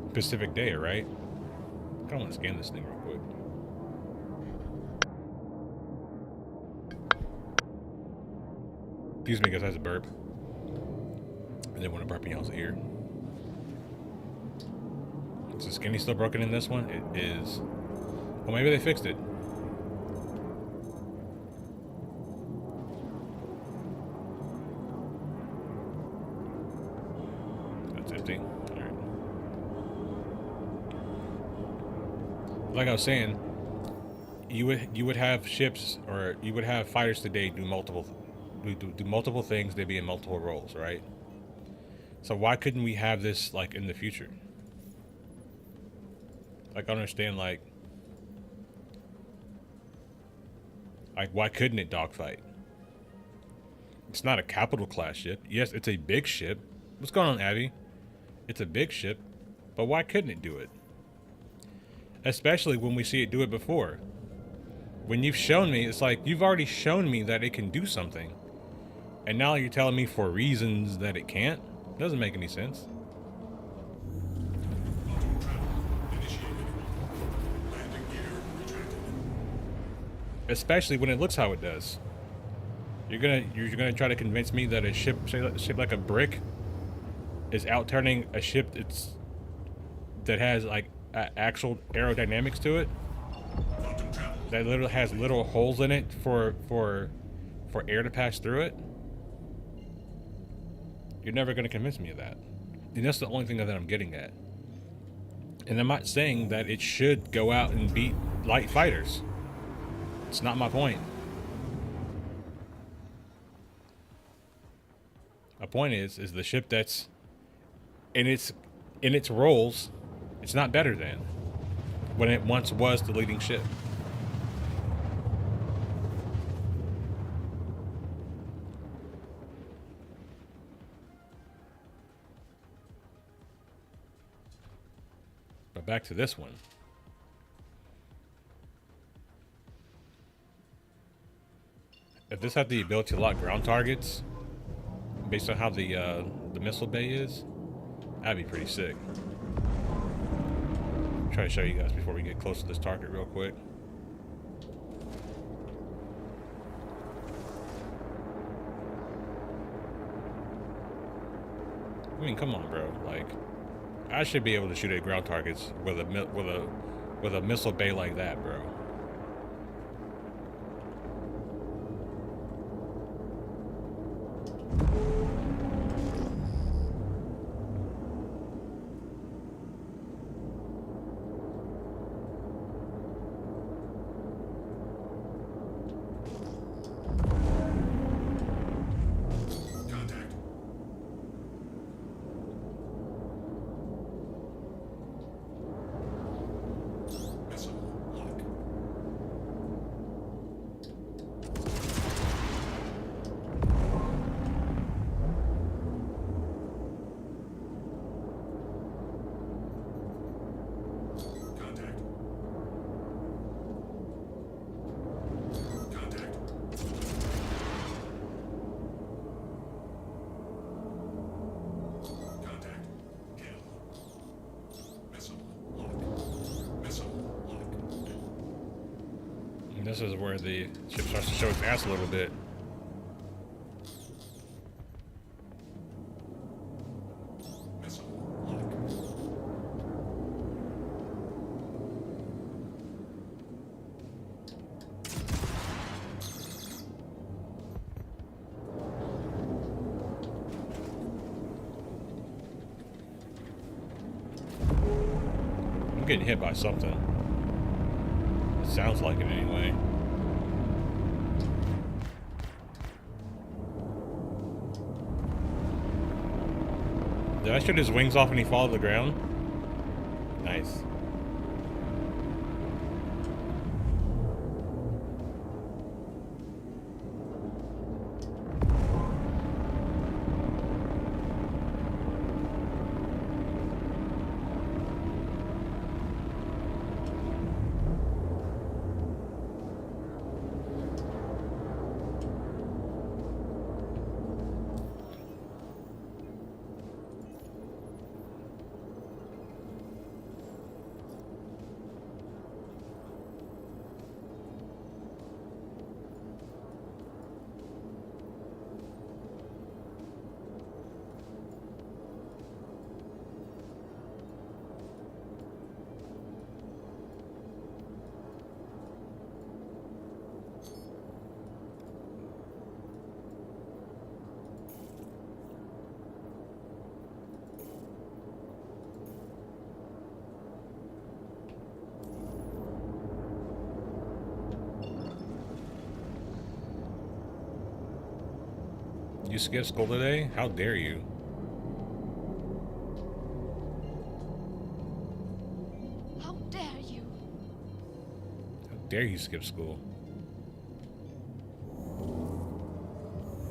specific day, right? I kind of want to scan this thing real quick. Excuse me, guys, I had a burp. I didn't want to burp in y'all's ear. Is the skinny still broken in this one? It is. Well, maybe they fixed it. That's empty. Alright. like I was saying, you would have ships, or you would have fighters today do multiple things. They'd be in multiple roles, right? So why couldn't we have this like in the future? Like I understand like why couldn't it dogfight? It's not a capital class ship. Yes, it's a big ship. What's going on, Abby? It's a big ship, but why couldn't it do it? Especially when we see it do it before. When you've shown me, it's like you've already shown me that it can do something. And now you're telling me for reasons that it can't? Doesn't make any sense. Auto travel initiated. Landing gear retracted. Especially when it looks how it does. You're gonna try to convince me that a ship shaped like a brick is outturning a ship that has like actual aerodynamics to it, Quantum travel. that literally has little holes in it for air to pass through it. You're never gonna convince me of that, and that's the only thing that I'm getting at. And I'm not saying that it should go out and beat light fighters. It's not my point. My point is the ship that's in its roles, it's not better than when it once was the leading ship. But back to this one. If this had the ability to lock ground targets, based on how the missile bay is, that'd be pretty sick. Try to show you guys before we get close to this target real quick. I mean, come on, bro. Like, I should be able to shoot at ground targets with a missile bay like that, bro. Contact. Missile lock. Contact. Contact. Contact. Kill. Missile lock. Missile lock. And this is where the ship starts to show its ass a little bit. Missile lock. I'm getting hit by something. It sounds like it anyway. Did I shoot his wings off and he fall to the ground? Nice. You skipped school today? How dare you? How dare you? How dare you skip school?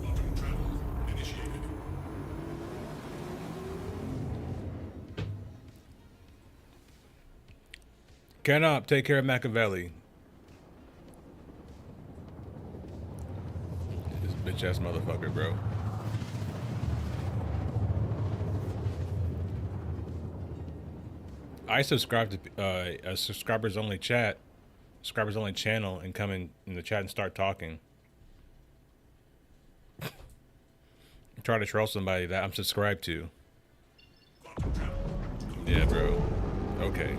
Quantum travel initiated. Get up, take care of Machiavelli. This bitch ass motherfucker, bro. I subscribe to a subscribers only channel, and come in the chat and start talking. Try to troll somebody that I'm subscribed to. Quantum travel. Yeah, bro. Okay.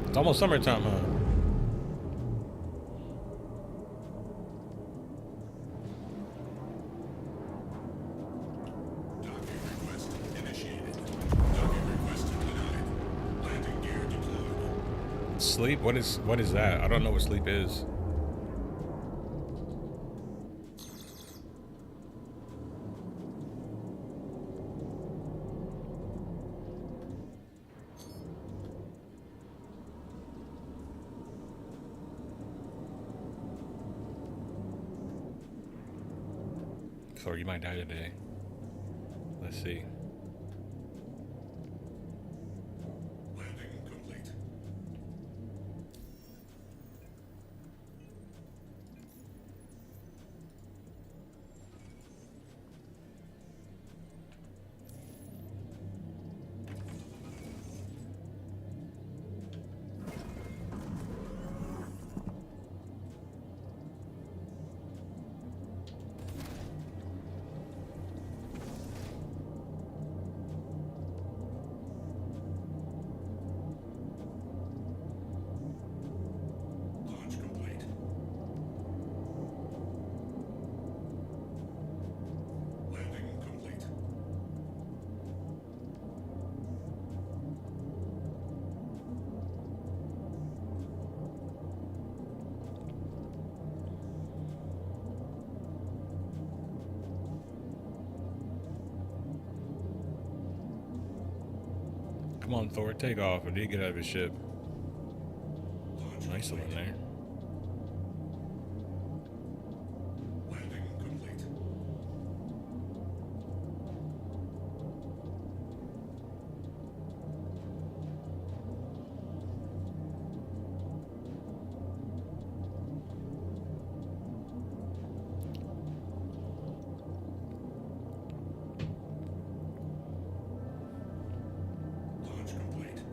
It's almost summertime, huh? Docking request initiated. Docking request denied. Landing gear deployed. Sleep? What is that? I don't know what sleep is. Or you might die today. Let's see. Landing complete. Launch complete. Landing complete. Come on, Thor, take off. Or did he get out of his ship? Launch Nice one complete. there. Landing complete. Launch complete.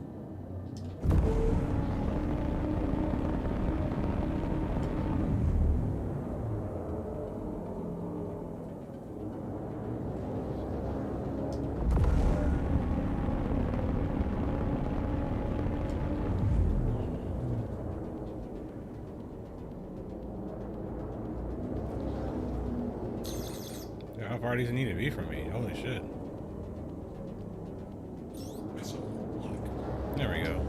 Yeah, how far does he need to be from me? Holy shit. Missile lock. There we go.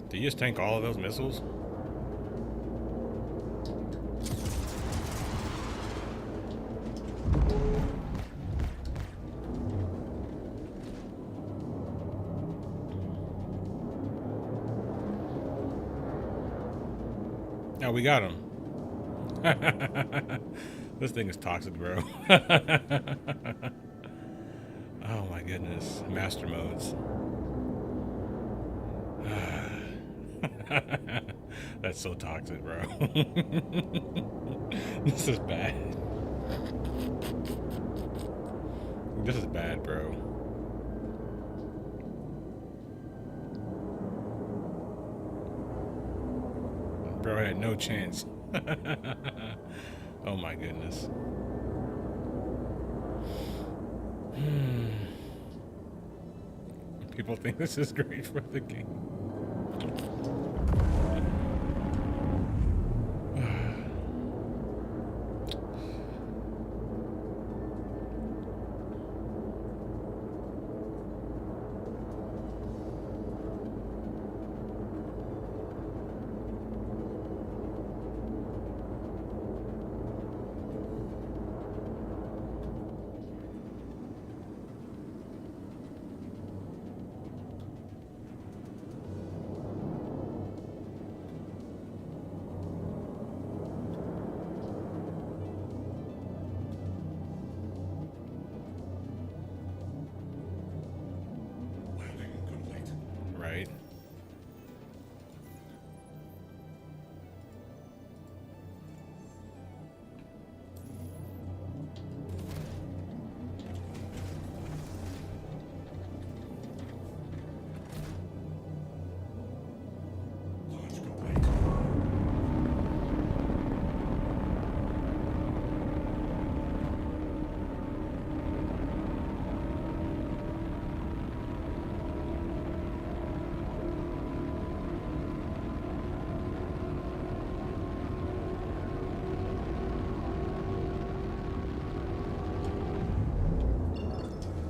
Did you just tank all of those missiles? Oh, we got him. This thing is toxic, bro. Oh my goodness. Master modes. That's so toxic, bro. This is bad. This is bad, bro. Bro had no chance. Oh my goodness. People think this is great for the game.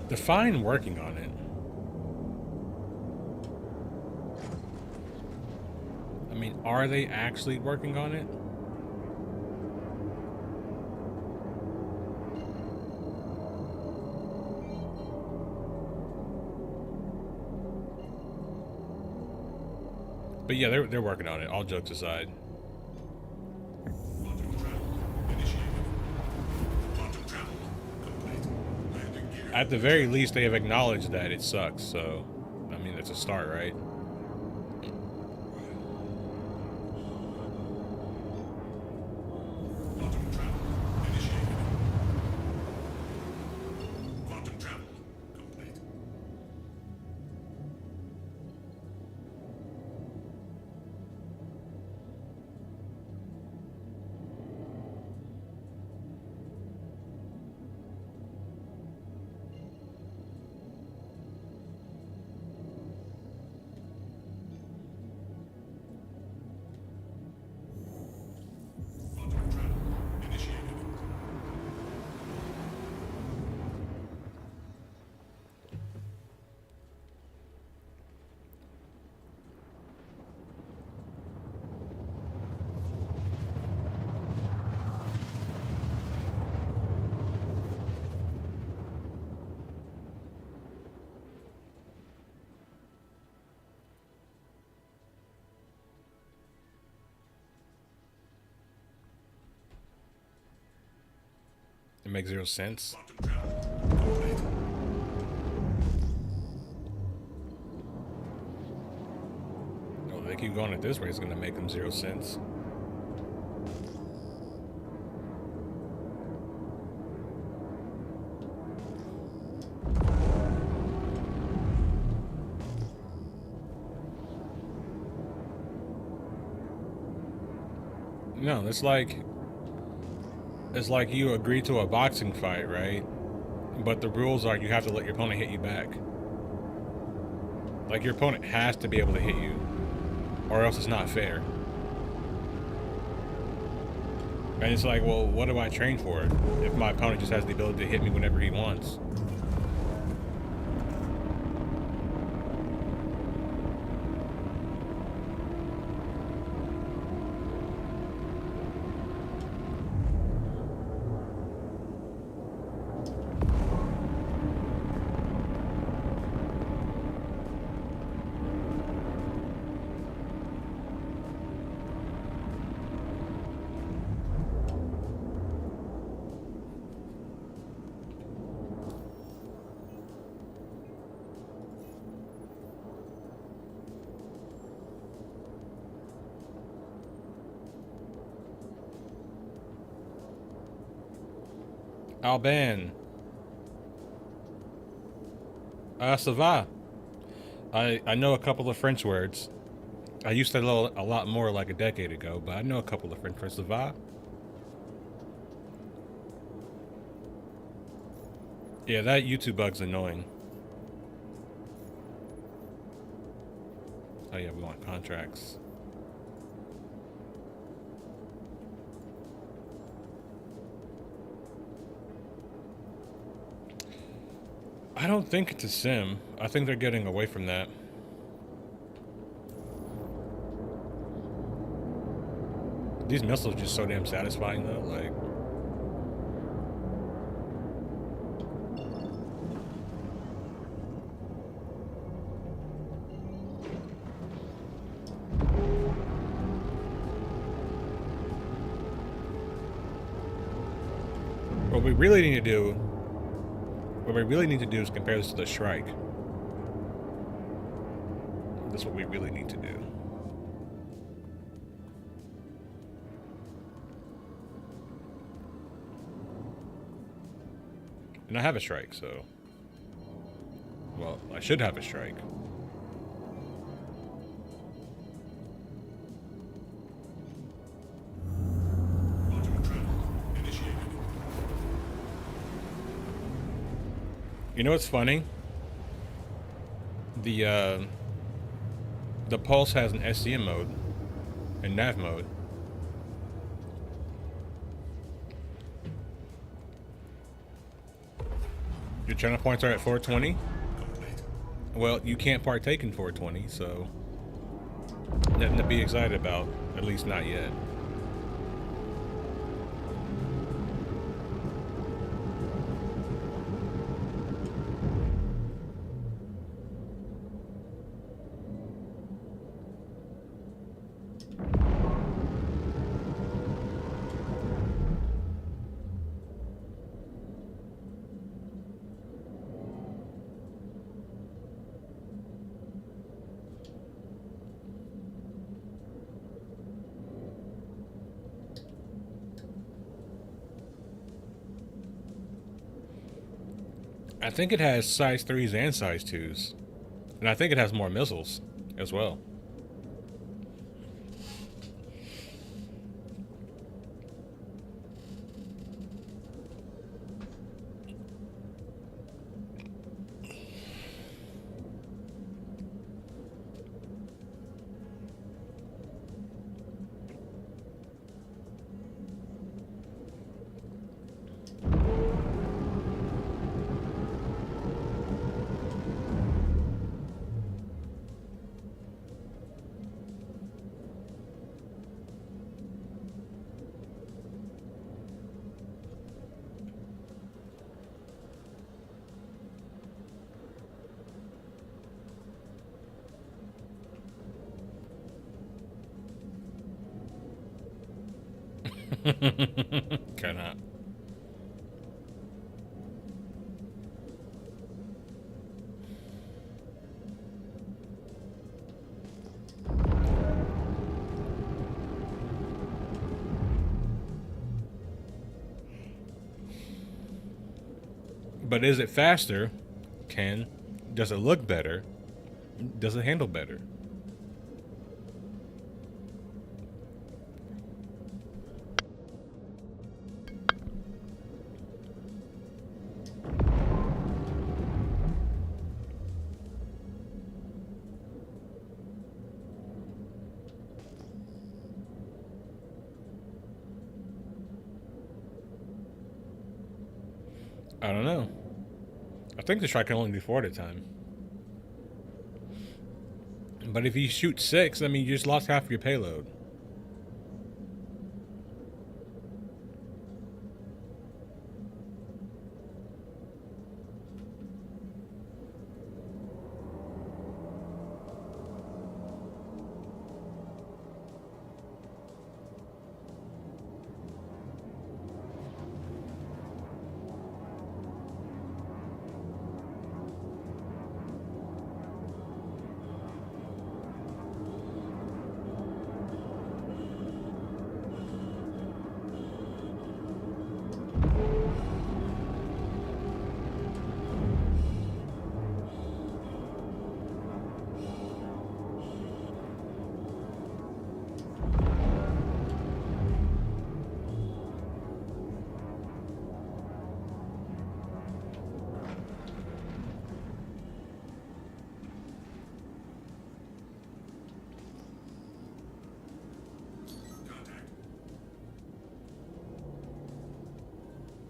Define working on it. I mean, are they actually working on it? But yeah, they're working on it, all jokes aside. Quantum travel initiated. Quantum travel complete. Landing gear. At the very least, they have acknowledged that it sucks, so, I mean, that's a start, right? Quantum travel initiated. Quantum travel complete. Quantum travel initiated. It makes zero sense. Quantum travel complete. Oh, they keep going at this rate, it's gonna make them 0 cents. No, it's like you agree to a boxing fight, right? But the rules are you have to let your opponent hit you back. Like, your opponent has to be able to hit you, or else it's not fair. And it's like, well, what do I train for if my opponent just has the ability to hit me whenever he wants? Alban. Ça va. I know a couple of French words. I used to know a lot more like a decade ago, but I know a couple of French words. Ça va? Yeah, that YouTube bug's annoying. Oh yeah, we want contracts. I don't think it's a sim. I think they're getting away from that. These missiles are just so damn satisfying though, like... What we really need to do is compare this to the Shrike. That's what we really need to do. And I have a Shrike, so... Well, I should have a Shrike. Quantum travel initiated. You know what's funny? The Pulse has an SCM mode and nav mode. Your channel points are at 420? Complete. Well, you can't partake in 420, so nothing to be excited about, at least not yet. I think it has size 3s and size 2s. And I think it has more missiles as well. Cannot. But is it faster? Does it look better? Does it handle better? I don't know. I think the strike can only do 4 at a time. But if you shoot 6, I mean, you just lost half of your payload.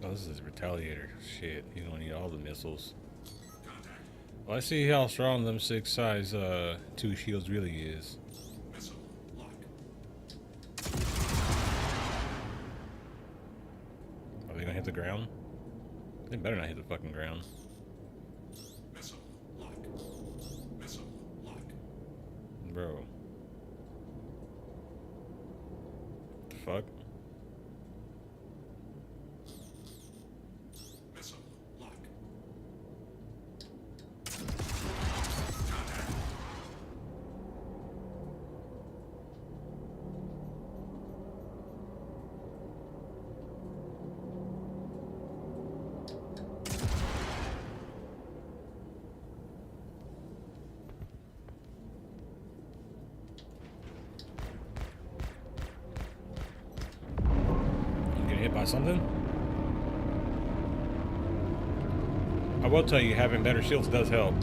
Oh, this is Retaliator. Shit, he's gonna need all the missiles. Well, let's see how strong them 6 size 2 shields really is. Missile lock. Are they gonna hit the ground? They better not hit the fucking ground. Missile lock. Missile lock. Bro. The fuck? Missile lock. Get hit by something? I will tell you, having better shields does help.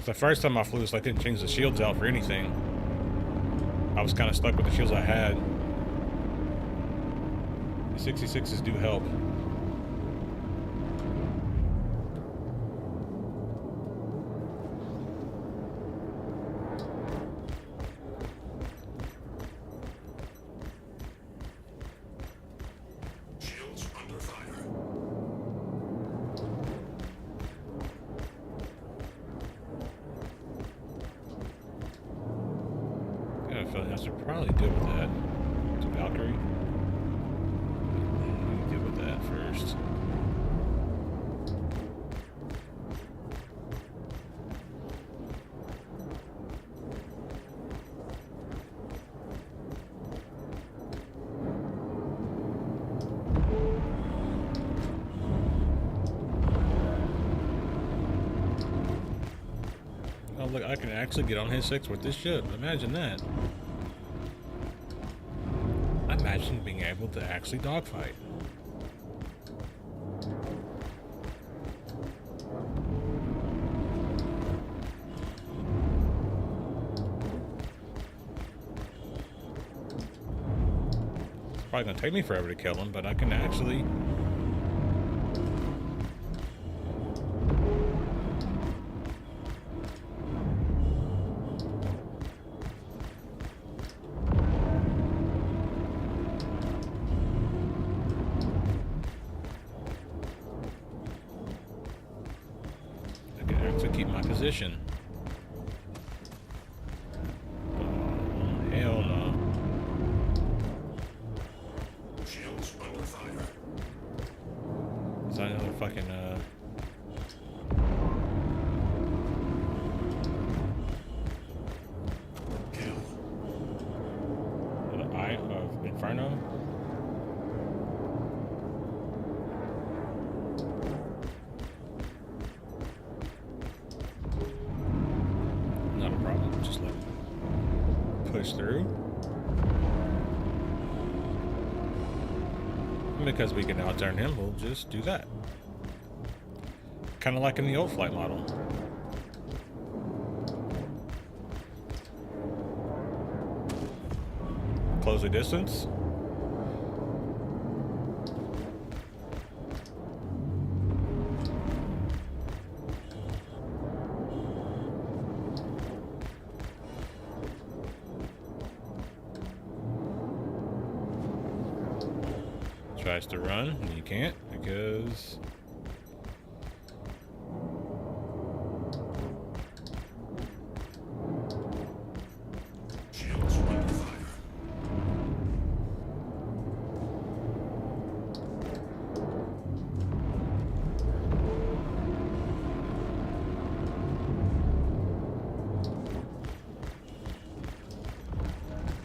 The first time I flew, so I couldn't change the shields out for anything. I was kind of stuck with the shields I had. The 66s do help. probably deal with that. It's a Valkyrie. Let me deal with that first. Oh look, I can actually get on his 6 with this ship. Imagine that. Imagine being able to actually dogfight. It's probably gonna take me forever to kill him, but I can actually. To keep my position. Oh, hell no. Shields under fire. Is that another fucking Kill. the Eye of Inferno? Not a problem. Just let it push through. And because we can outturn him, we'll just do that. Kind of like in the old flight model. Close the distance. Tries to run, and you can't because Shields under fire.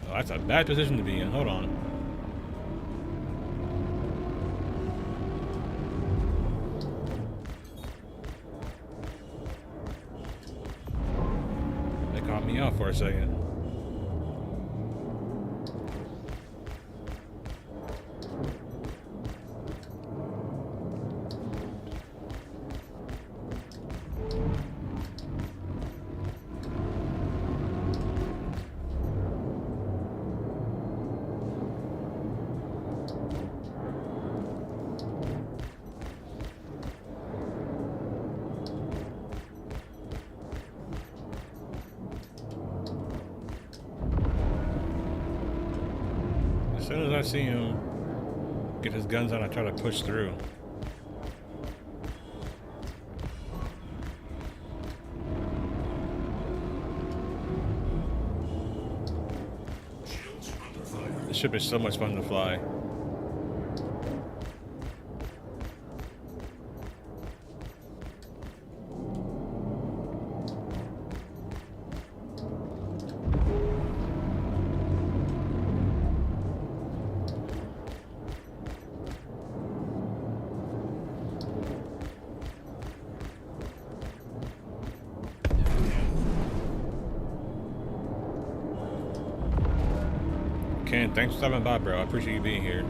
oh, that's a bad position to be in. Hold on. They caught me out for a second. As soon as I see him get his guns out, I try to push through. Shields under fire. This ship is so much fun to fly. Ken, thanks for stopping by, bro. I appreciate you being here.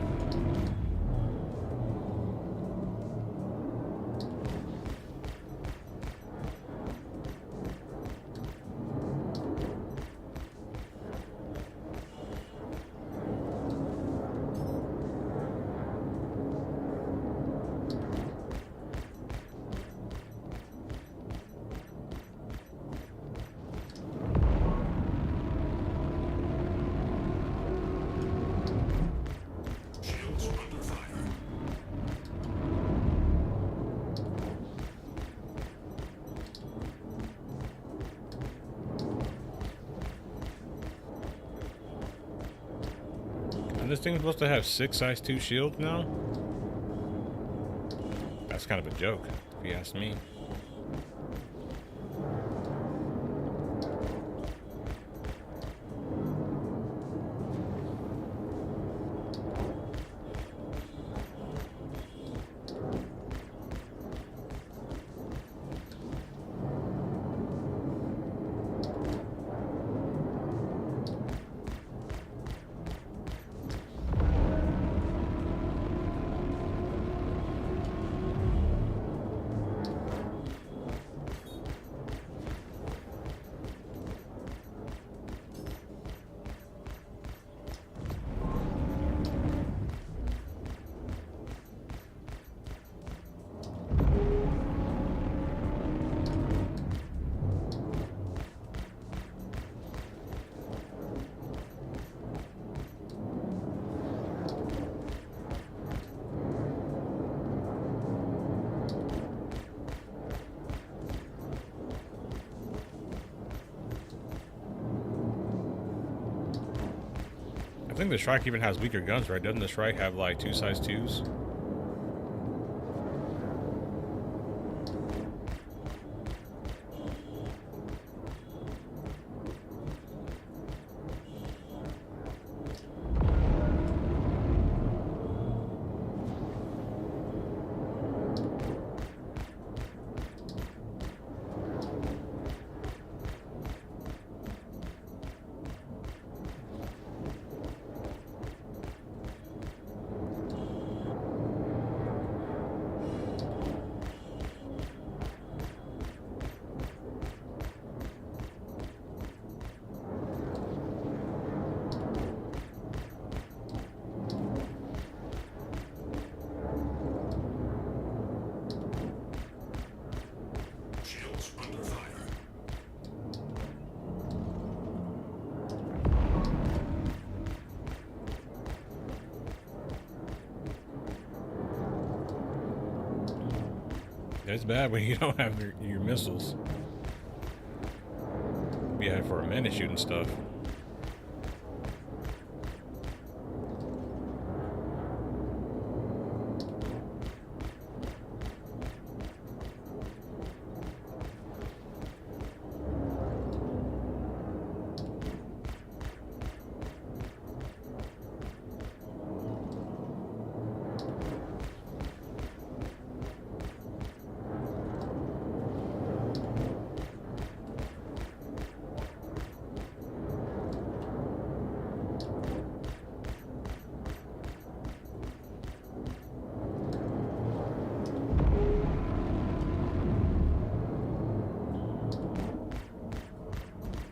this thing's supposed to have 6 size 2 shields now? That's kind of a joke, if you ask me. I think the Shrike even has weaker guns, right? Doesn't the Shrike have like 2 size 2s? Shields under fire. It's bad when you don't have your missiles. Yeah, for a minute shooting stuff.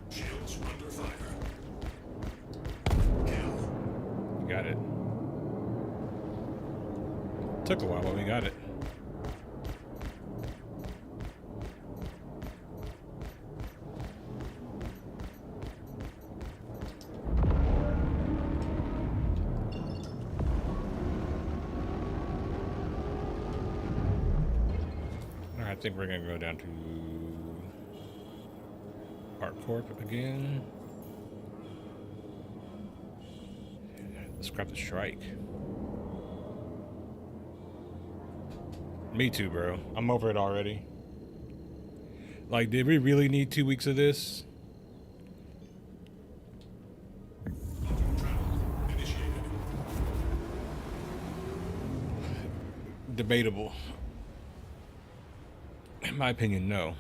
Shields under fire. Kill. Got it. Took a while, but we got it. Alright, I think we're gonna go down to Corp again. Let's grab the Shrike. Me too, bro. I'm over it already. Like, did we really need 2 weeks of this? Travel initiated. Debatable. In my opinion, no.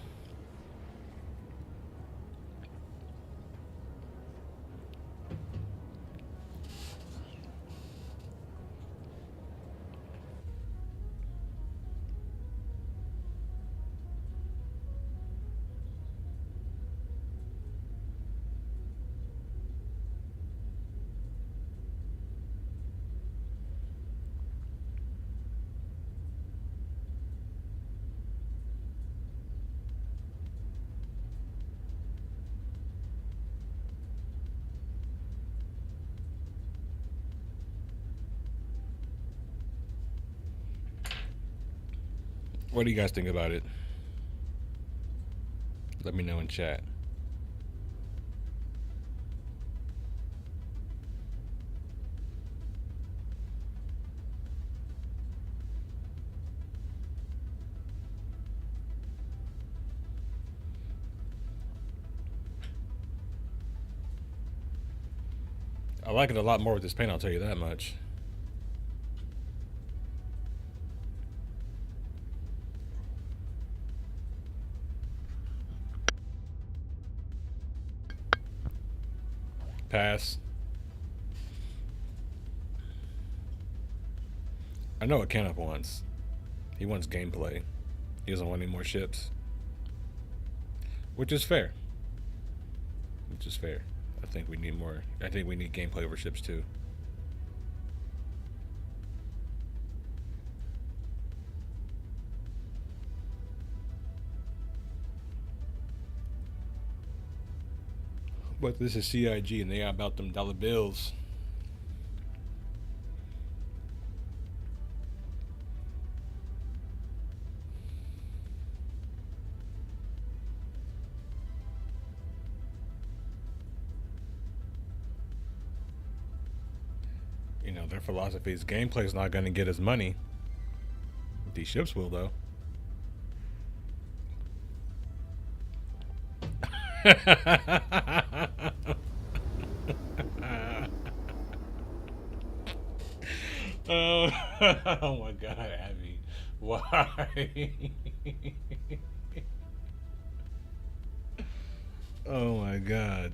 What do you guys think about it? Let me know in chat. I like it a lot more with this paint, I'll tell you that much. Pass. I know what Kenneth wants. He wants gameplay. He doesn't want any more ships. Which is fair. Which is fair. I think we need more. I think we need gameplay over ships too. But this is CIG and they got about them dollar bills. You know, their philosophy is gameplay is not going to get us money. These ships will, though. Oh, oh my God, Abby. Why? Oh my God.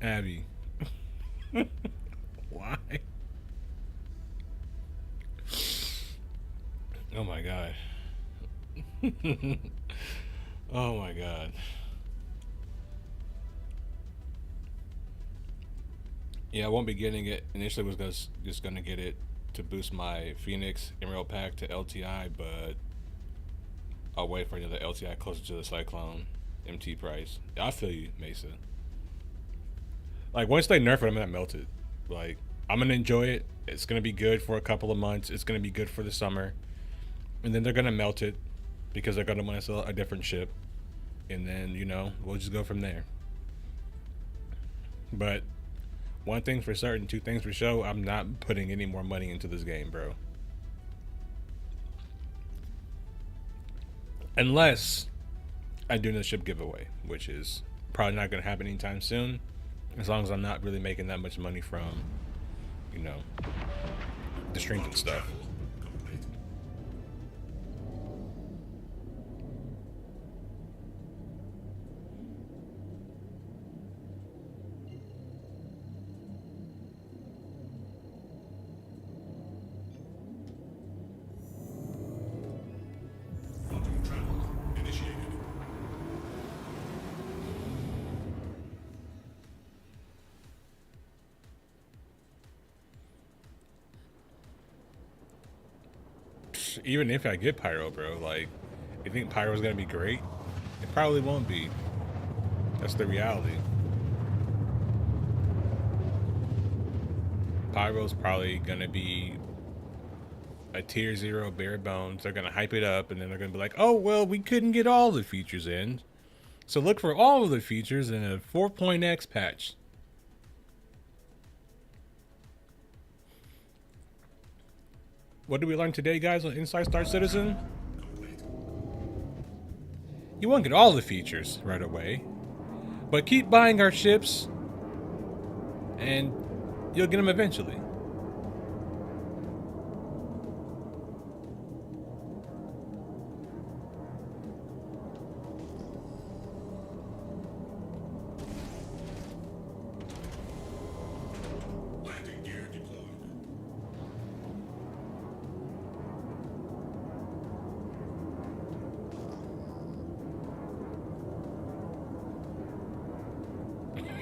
Abby. Why? Oh my God. Oh my God. Yeah, I won't be getting it. Initially was just gonna get it to boost my Phoenix Emerald pack to LTI, but I'll wait for another LTI closer to the Cyclone MT price. I feel you, Mesa. Like, once they nerf it, I'm gonna melt it. Like, I'm gonna enjoy it. It's gonna be good for a couple of months. It's gonna be good for the summer. And then they're gonna melt it because they're gonna want to sell a different ship. And then, you know, we'll just go from there. But one thing's for certain, two things for sure, I'm not putting any more money into this game, bro. Unless I do the ship giveaway, which is probably not going to happen anytime soon. As long as I'm not really making that much money from, you know, the streams and stuff. Complete. Quantum travel initiated. Even if I get Pyro, bro, like, you think Pyro's gonna be great? It probably won't be. That's the reality. Pyro's probably gonna be a tier 0 bare bones. They're gonna hype it up and then they're gonna be like, oh, well, we couldn't get all the features in. So look for all of the features in a 4.x patch. What did we learn today, guys, on Inside Star Citizen? Complete. You won't get all the features right away, but keep buying our ships, and you'll get them eventually. Landing gear deployed.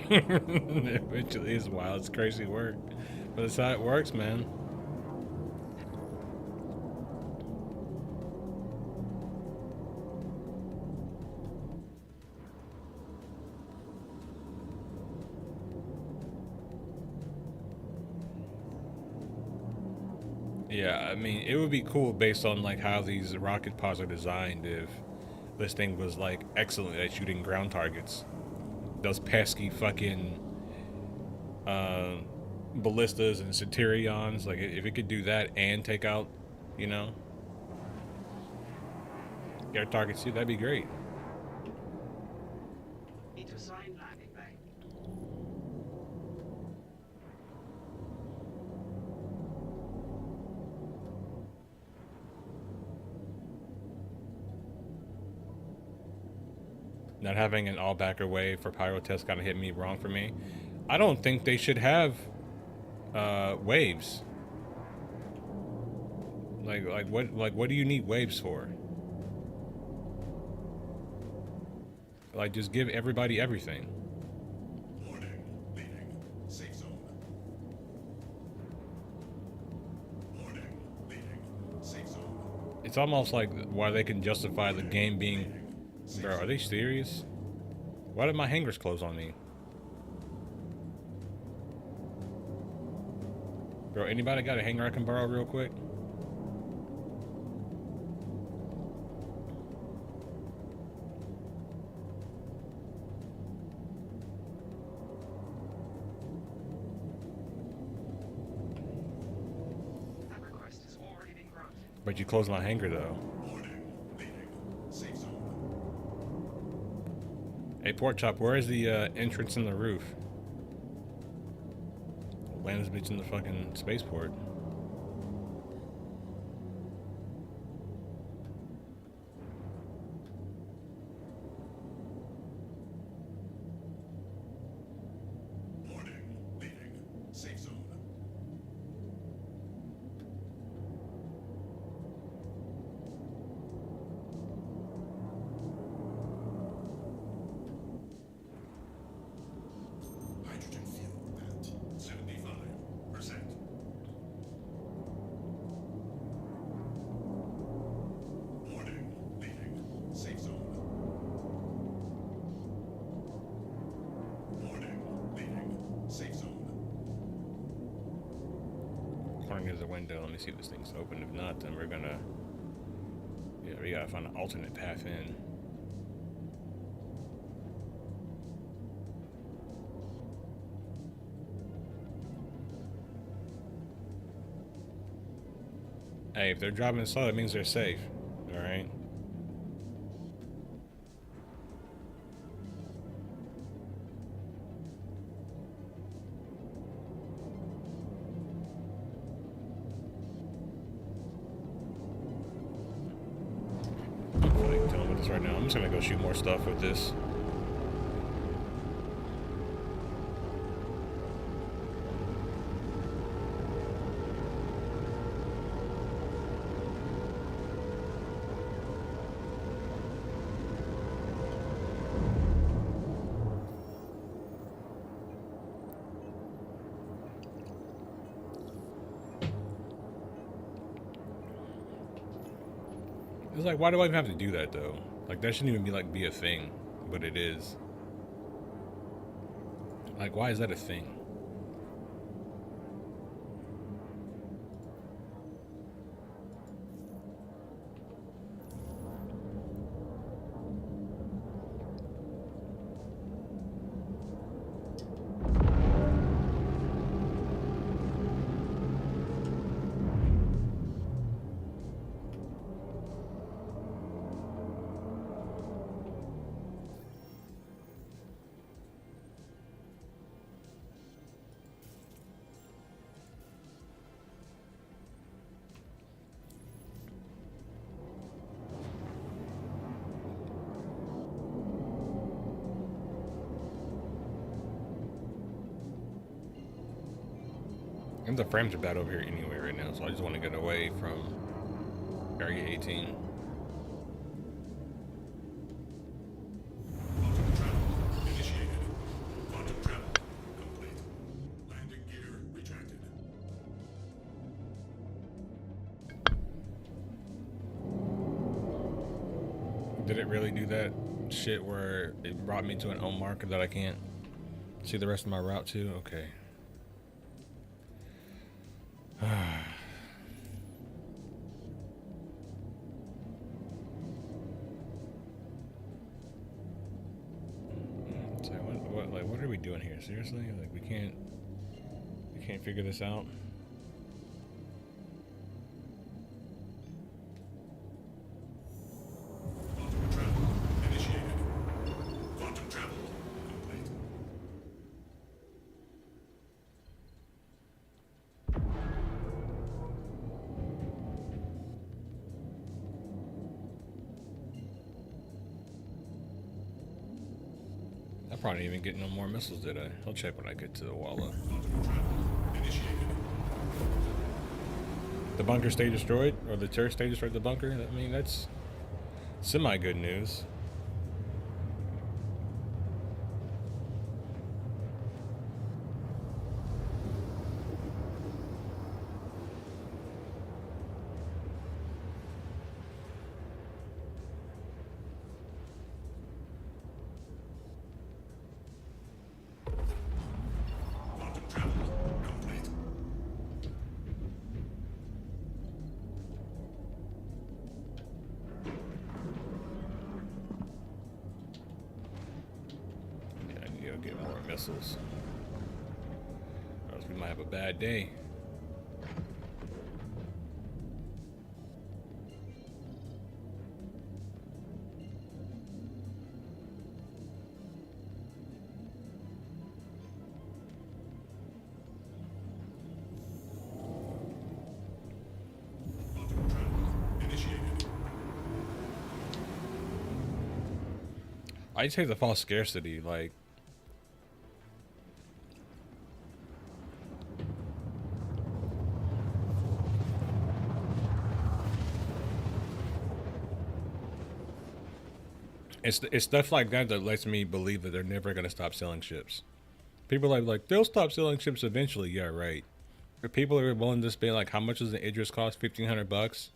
Eventually is wild. It's crazy work, but that's how it works, man. Yeah, I mean, it would be cool based on like how these rocket pods are designed if this thing was like excellent at shooting ground targets. Those pesky fucking ballistas and Centurions, like if it could do that and take out, you know, air targets too, that'd be great. Need to assign landing bay. not having an all backer wave for pyro test kind of hit me wrong for me. I don't think they should have waves. Like what do you need waves for? Like, just give everybody everything. Warning. Leaving. Safe zone. Warning. Leaving. Safe zone. It's almost like why they can justify the game being... Bro, are they serious? Why did my hangers close on me? Bro, anybody got a hanger I can borrow real quick? That request is already being granted. But you closed my hanger though. Warning. Leaving. Safe zone. Hey, Pork Chop, where is the entrance in the roof? Land this bitch in the fucking spaceport. Warning. Leaving. Safe zone. Hydrogen fuel at 75%. Warning. Leaving. Safe zone. Warning. Leaving. Safe zone. According to the window, let me see if this thing's open. If not, then we're gonna... Yeah, we gotta find an alternate path in. Hey, if they're driving slow, it means they're safe. Alright? I'm fucking dealing with this right now. I'm just gonna go shoot more stuff with this. It's like, why do I even have to do that though? Like, that shouldn't even be a thing, but it is. Like, why is that a thing? And the frames are bad over here anyway right now, so I just want to get away from Area 18. Quantum travel initiated. Quantum travel complete. Landing gear retracted. Did it really do that shit where it brought me to an O marker that I can't see the rest of my route to? Okay. So what are we doing here? Seriously? Like, we can't figure this out? Quantum travel initiated. Quantum travel complete. I probably didn't even get no more missiles, did I? I'll check when I get to the Walla. The bunker stay destroyed, or the turret stay destroyed the bunker. I mean, that's semi good news. Get more missiles, or else we might have a bad day. I just hate the false scarcity, like. It's stuff like that that lets me believe that they're never gonna stop selling ships. People are like they'll stop selling ships eventually. Yeah, right. If people are willing to spend like how much does the Aegis cost? $1,500.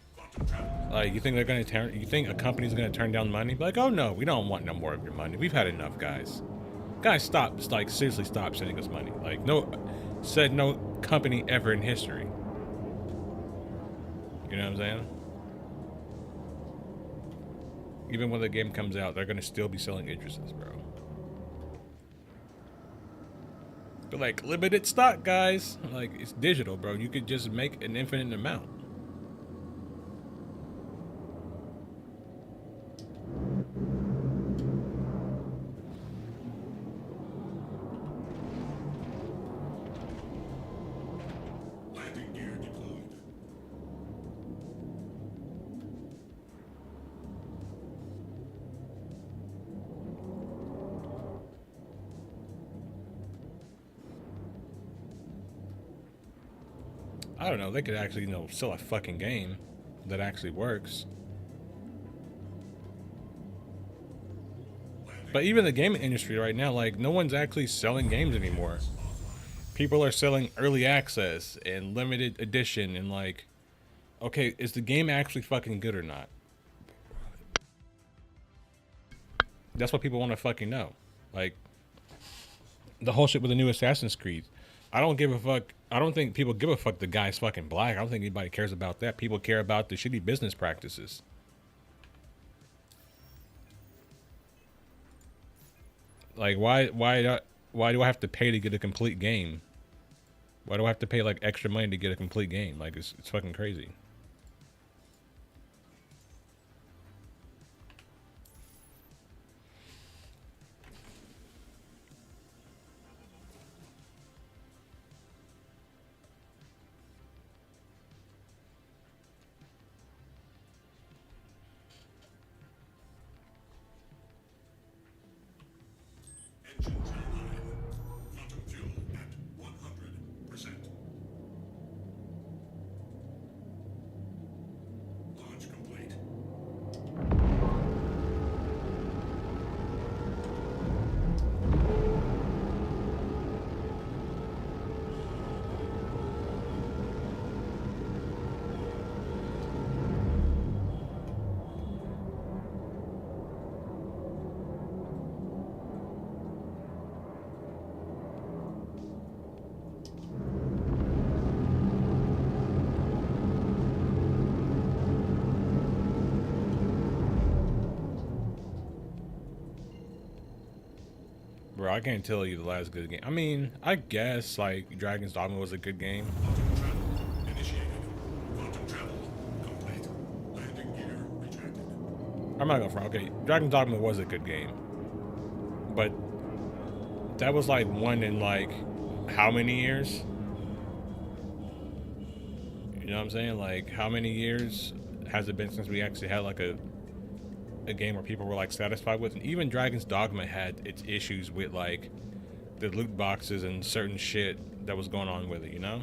Like you think they're gonna turn? You think a company's gonna turn down money? Like, oh no, we don't want no more of your money. We've had enough, guys. Guys, stop! Just like seriously, stop sending us money. Like no, said no company ever in history. You know what I'm saying? Even when the game comes out, they're gonna still be selling Aegises, bro. But like limited stock, guys. Like it's digital, bro. You could just make an infinite amount. Landing gear deployed. I don't know. They could actually, you know, sell a fucking game that actually works. But even the gaming industry right now, like, no one's actually selling games anymore. People are selling early access and limited edition and like, okay, is the game actually fucking good or not? That's what people want to fucking know. Like, the whole shit with the new Assassin's Creed. I don't give a fuck. I don't think people give a fuck the guy's fucking black. I don't think anybody cares about that. People care about the shitty business practices. Like, why do I have to pay to get a complete game? Why do I have to pay like extra money to get a complete game? Like, it's fucking crazy. Engines online. Quantum fuel at 100%. Launch complete. Bro, I can't tell you the last good game. I mean, I guess like Dragon's Dogma was a good game. Quantum travel initiated. Quantum travel complete. Landing gear retracted. I'm not gonna front. Okay, Dragon's Dogma was a good game, but that was like one in like how many years? You know what I'm saying? Like, how many years has it been since we actually had like a a game where people were like satisfied with. And even Dragon's Dogma had its issues with like the loot boxes and certain shit that was going on with it, you know?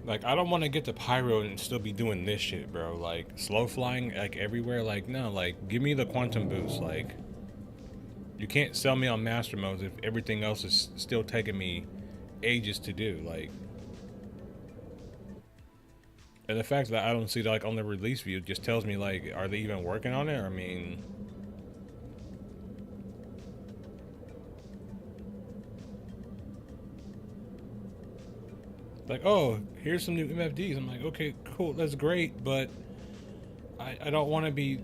Like, I don't want to get to Pyro and still be doing this shit, bro. Like, slow flying, like, everywhere. Like, no, like, give me the quantum boost. Like, you can't sell me on master modes if everything else is still taking me ages to do. Like, and the fact that I don't see, like, on the release view just tells me, like, are they even working on it? I mean... like, oh, here's some new MFDs. I'm like, okay, cool, that's great, but I don't want to be,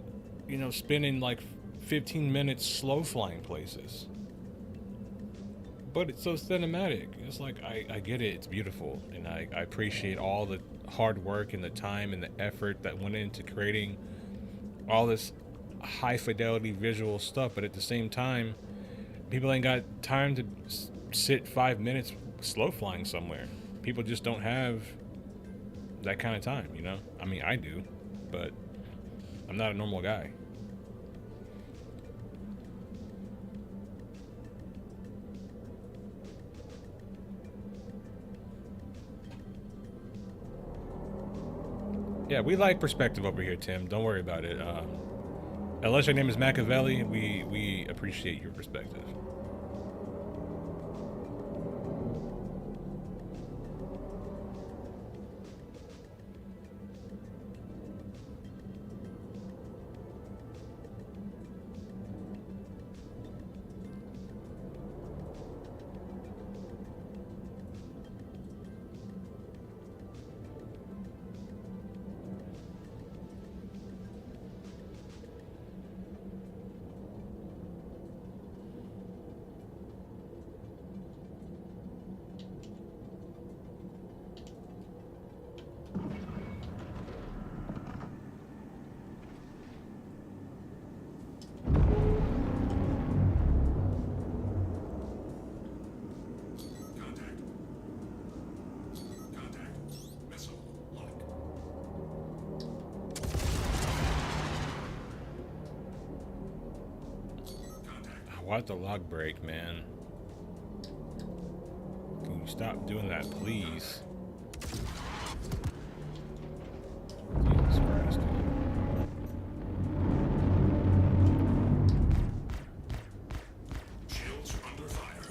you know, spending like 15 minutes slow flying places. But it's so cinematic. It's like, I get it, it's beautiful, and I appreciate all the hard work and the time and the effort that went into creating all this high fidelity visual stuff, but at the same time, people ain't got time to sit 5 minutes slow flying somewhere. People just don't have that kind of time, you know? I mean, I do, but I'm not a normal guy. Yeah, we like perspective over here, Tim. Don't worry about it. Unless your name is Machiavelli, we appreciate your perspective. Why'd the log break, man? Can you stop doing that, please? Jesus Christ, dude. Shields under fire.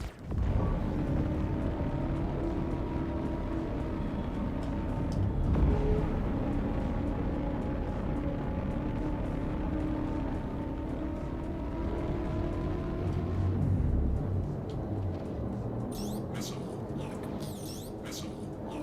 Missile lock. Missile lock.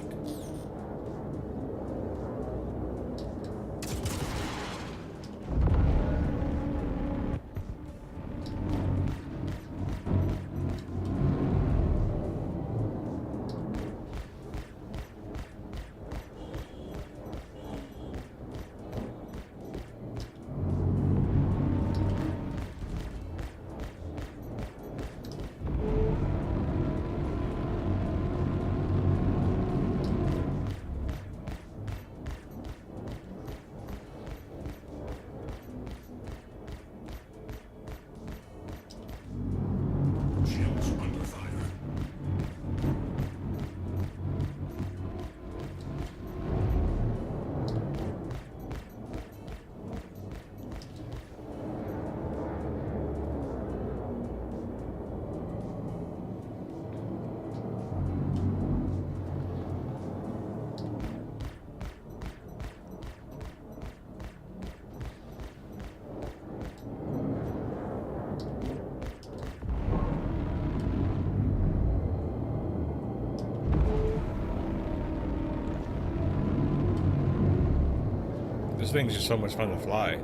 thing's just so much fun to fly.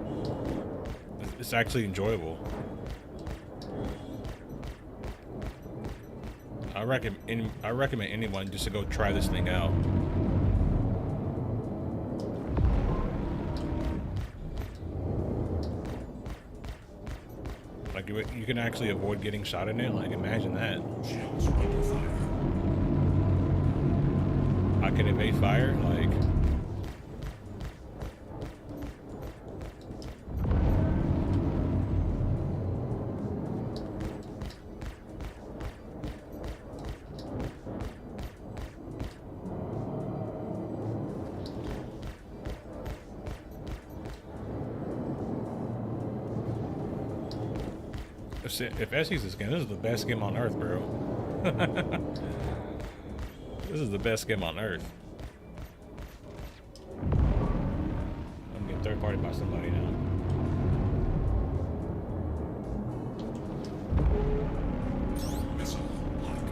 It's actually enjoyable. I recommend anyone just to go try this thing out. Like you can actually avoid getting shot in it. Like imagine that. Shields under fire. I can evade fire. Like. If Essie's the skin, this is the best skin on Earth, bro. This is the best skin on Earth. I'm getting third party by somebody now. Missile lock.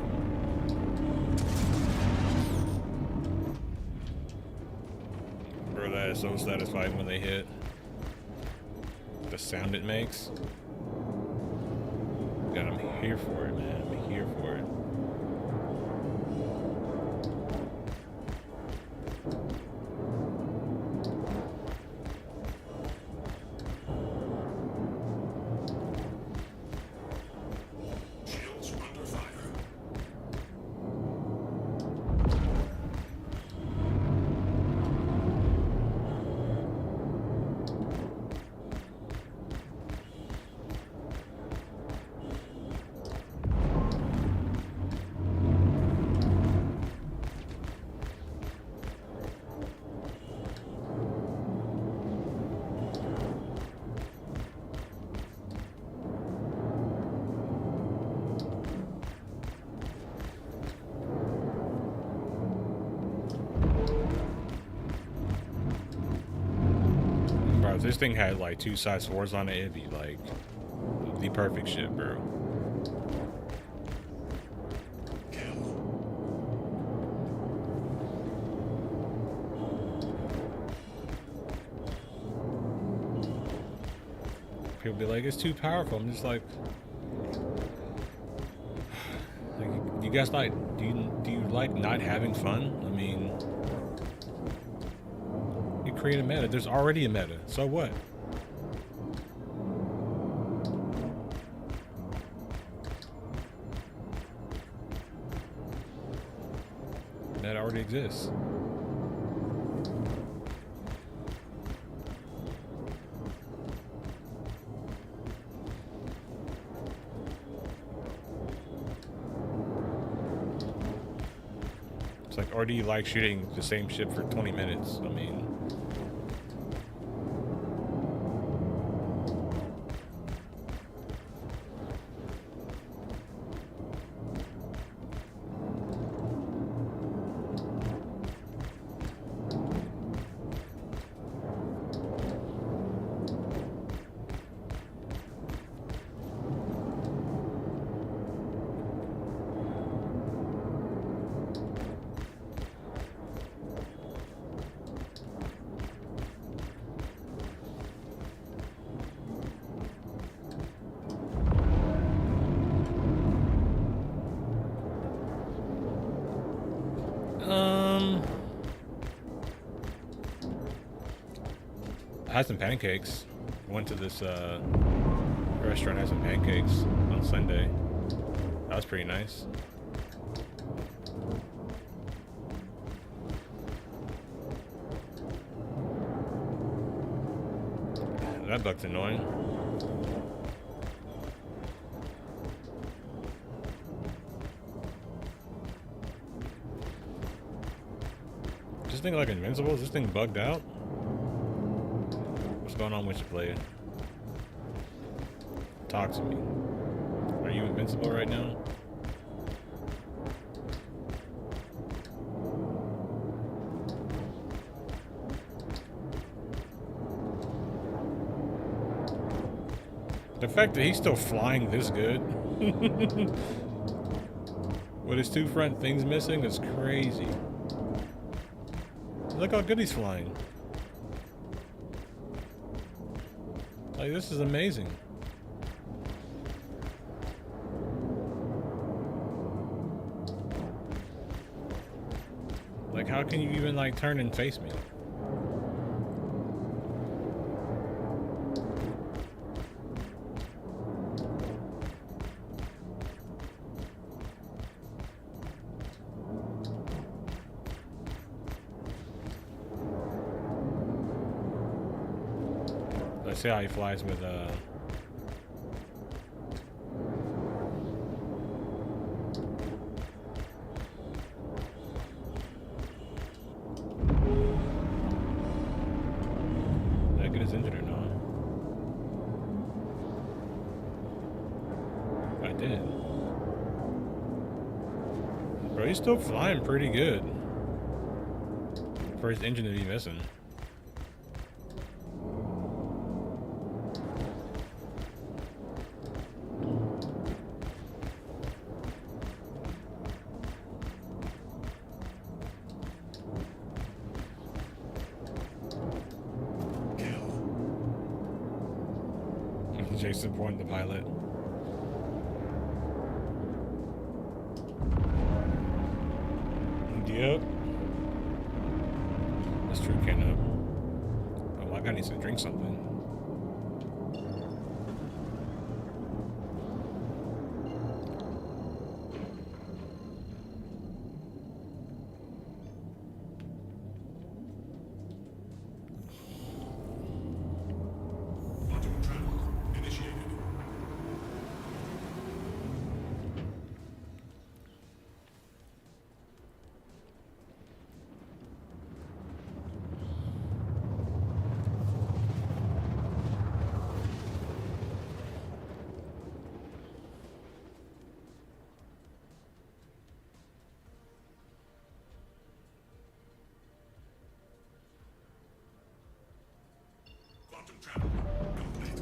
Bro, that is so satisfying when they hit. The sound it makes. God, I'm here for it, man. I'm here for it. Shields under fire. If this thing had like 2 side swords on it, it'd be like the perfect shit, bro. Kill. People be like, it's too powerful. I'm just like you guys like, do you like not having fun? I mean, you create a meta. There's already a meta. So what? That already exists. It's like, or do you like shooting the same ship for 20 minutes? I mean, I had some pancakes. Went to this restaurant, had some pancakes on Sunday. That was pretty nice. That bug's annoying. Is this thing like invincible? Is this thing bugged out? What's going on with you, player? Talk to me. Are you invincible right now? The fact that he's still flying this good with his 2 front things missing is crazy. Look how good he's flying. Like, this is amazing. Like, how can you even, like, turn and face me? Let's see how he flies with, Did I get his injured or not? I did. Bro, he's still flying pretty good. For his engine to be missing. Jason Bourne, the pilot. Yep. That's true, Ken. Oh, my guy needs to drink something. Module travel initiated. Quantum travel complete.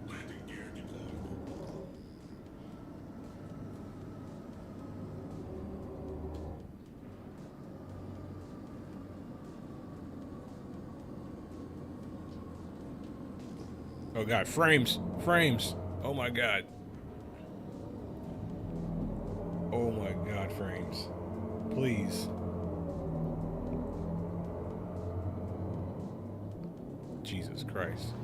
Landing gear deployed. Oh god, frames! Frames! Oh my god. Oh my god, frames. Please. Jesus Christ.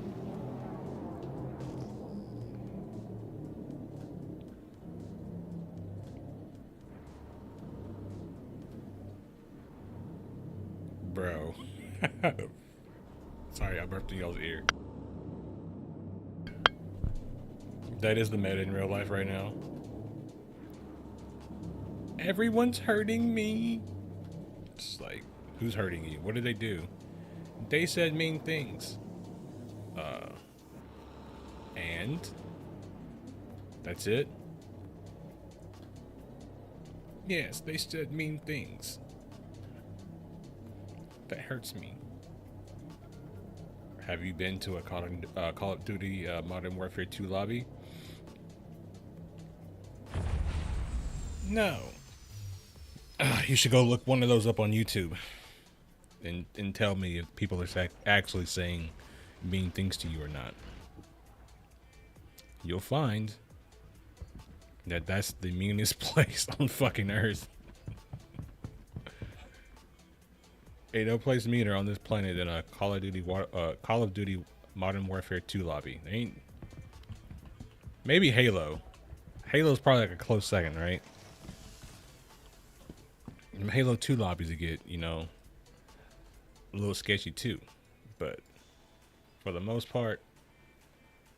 Bro. Sorry, I burped in y'all's ear. That is the meta in real life right now. Everyone's hurting me. It's like, who's hurting you? What did they do? They said mean things. And? That's it? Yes, they said mean things. That hurts me. Have you been to a Call of Duty Modern Warfare 2 lobby? No. You should go look one of those up on YouTube and tell me if people are actually saying mean things to you or not. You'll find that that's the meanest place on fucking earth. Ain't no place meaner on this planet than a Call of Duty Modern Warfare 2 lobby. Ain't. Maybe Halo. Halo's probably like a close second, right? Halo 2 lobbies to get, you know, a little sketchy too. But for the most part,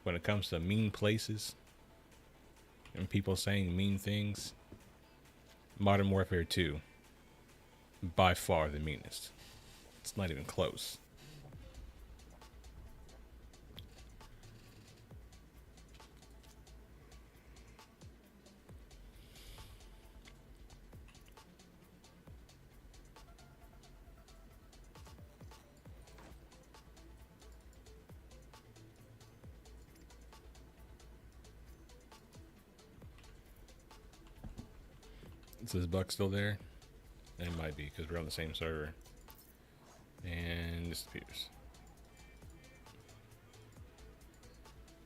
when it comes to mean places and people saying mean things, Modern Warfare 2, by far the meanest. It's not even close. Is this bug still there? It might be because we're on the same server. And disappears.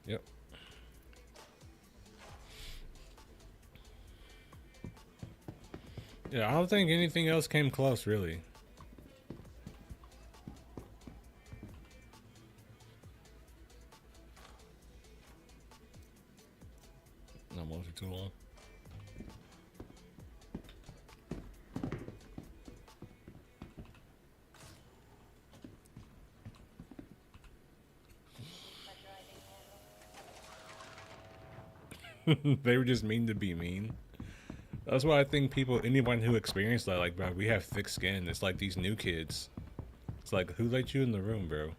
Yep. Yeah, I don't think anything else came close, really. No, multi-tool. They were just mean to be mean. That's why I think people, anyone who experienced that, like, bro, we have thick skin. It's like these new kids. It's like, who let you in the room, bro?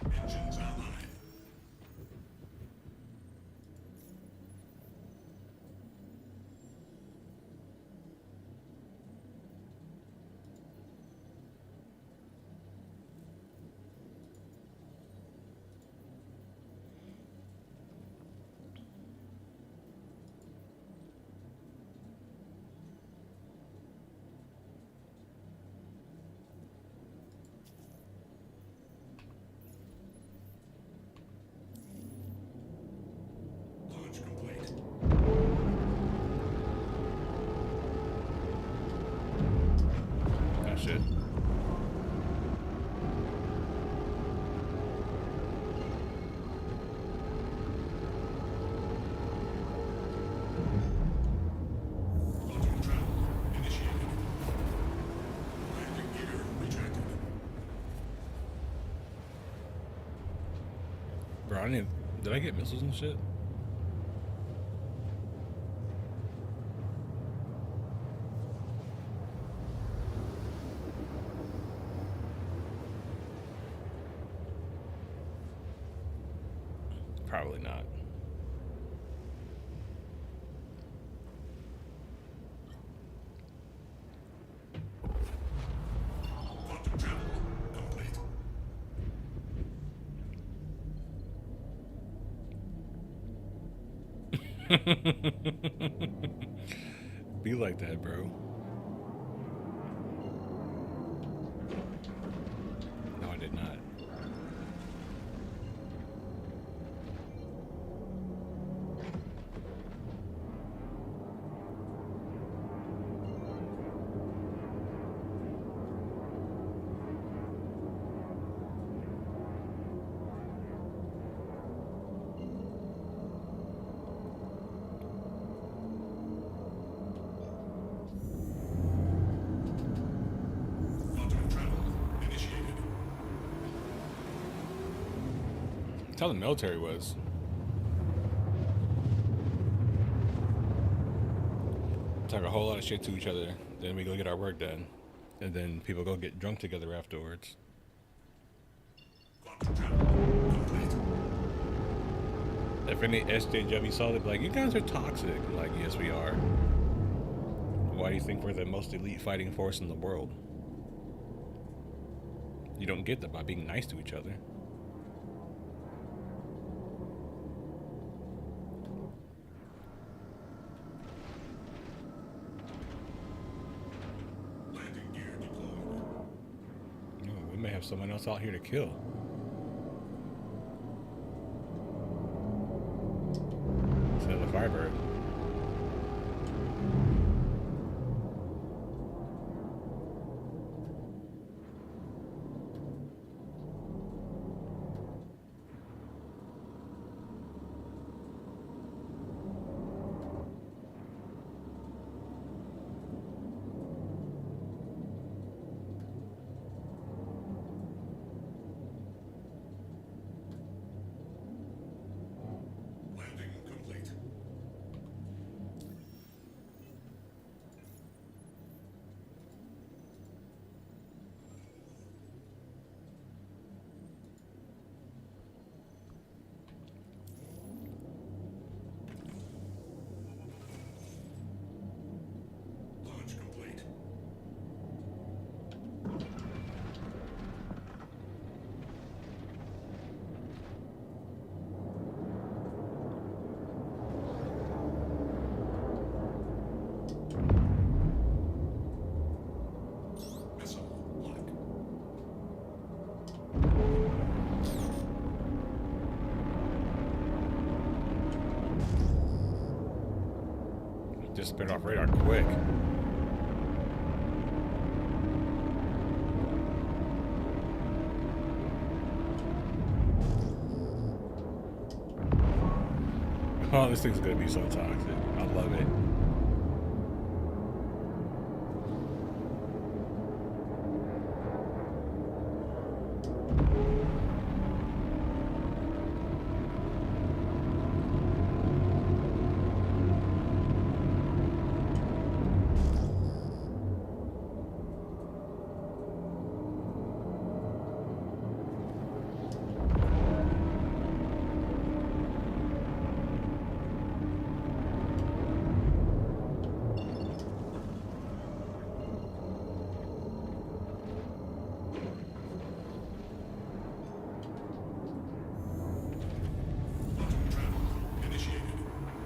Engines online. Launch complete. That shit. Launching travel initiated. Landing gear retracted. Bro, did I get missiles and shit? Probably not. Quantum travel complete. Be like that, bro. No, I did not. Quantum travel initiated. That's how the military was. Talk a whole lot of shit to each other, then we go get our work done, and then people go get drunk together afterwards. Quantum travel complete. If any SJW saw it, they'd be like, "You guys are toxic." I'm like, yes, we are. Why do you think we're the most elite fighting force in the world? You don't get that by being nice to each other. Landing gear deployed. No, we may have someone else out here to kill. Instead of the Firebird. disappeared off radar quick. Oh, this thing's gonna be so toxic. I love it.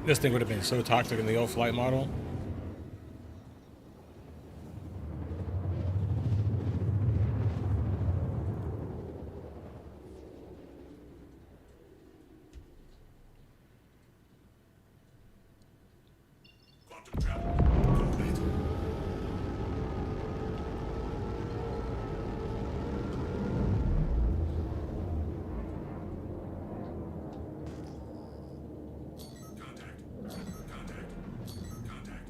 This thing would have been so toxic in the old flight model. Quantum travel complete. Contact.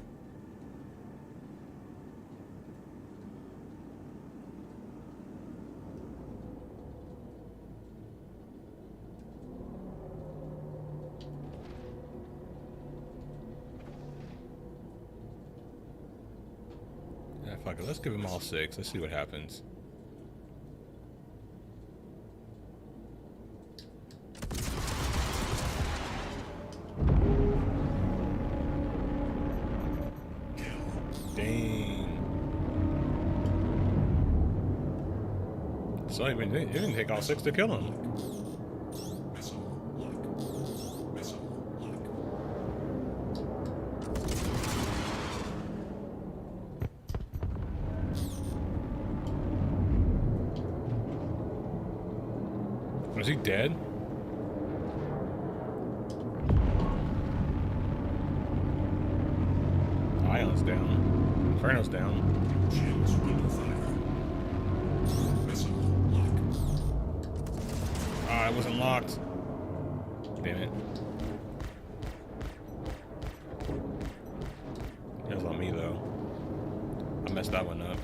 Yeah, fuck it. Let's give him all 6. Let's see what happens. Dang. So it didn't take all 6 to kill him. Missile lock. Missile lock. Was he dead? Ion's down. Inferno's down. Shields under fire. Missile lock. Ah, it wasn't locked. Damn it. That was on me though. I messed that one up.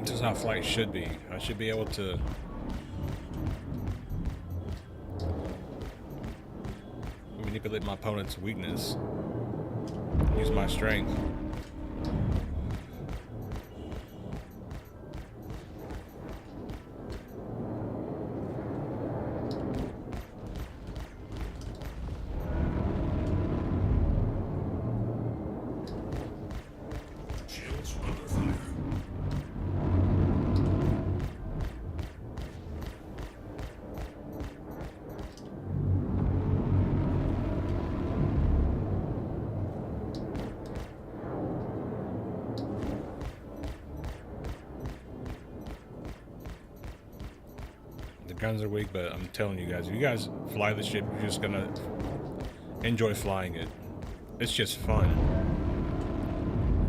This is how flight should be. I should be able to manipulate my opponent's weakness. Use my strength. Shields under fire. The guns are weak, but I'm telling you guys, if you guys fly the ship, you're just gonna enjoy flying it. It's just fun.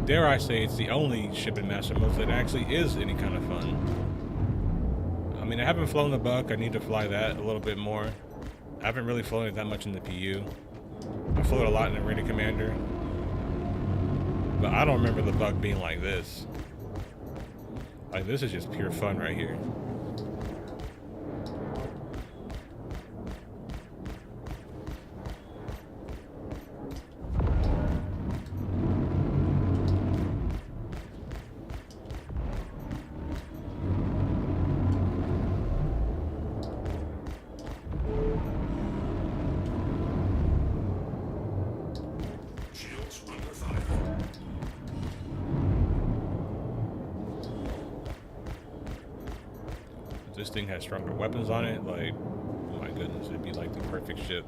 Dare I say it's the only ship in Master Mode that actually is any kind of fun. I mean, I haven't flown the Buck. I need to fly that a little bit more. I haven't really flown it that much in the PU. I flew it a lot in Arena Commander. But I don't remember the Buck being like this. Like, this is just pure fun right here. Shields under fire. This thing has stronger weapons on it, like, oh my goodness, it'd be like the perfect ship.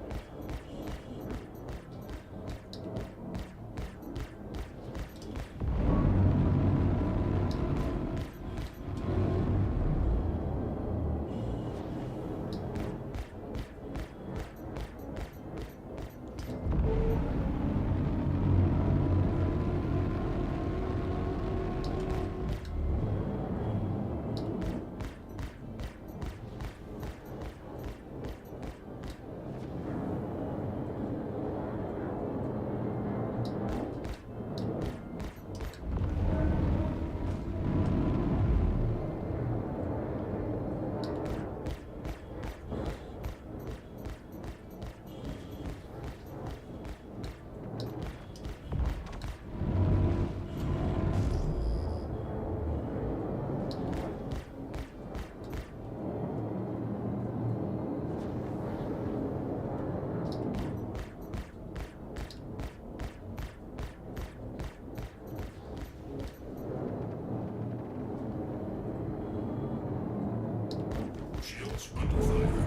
Shields under fire.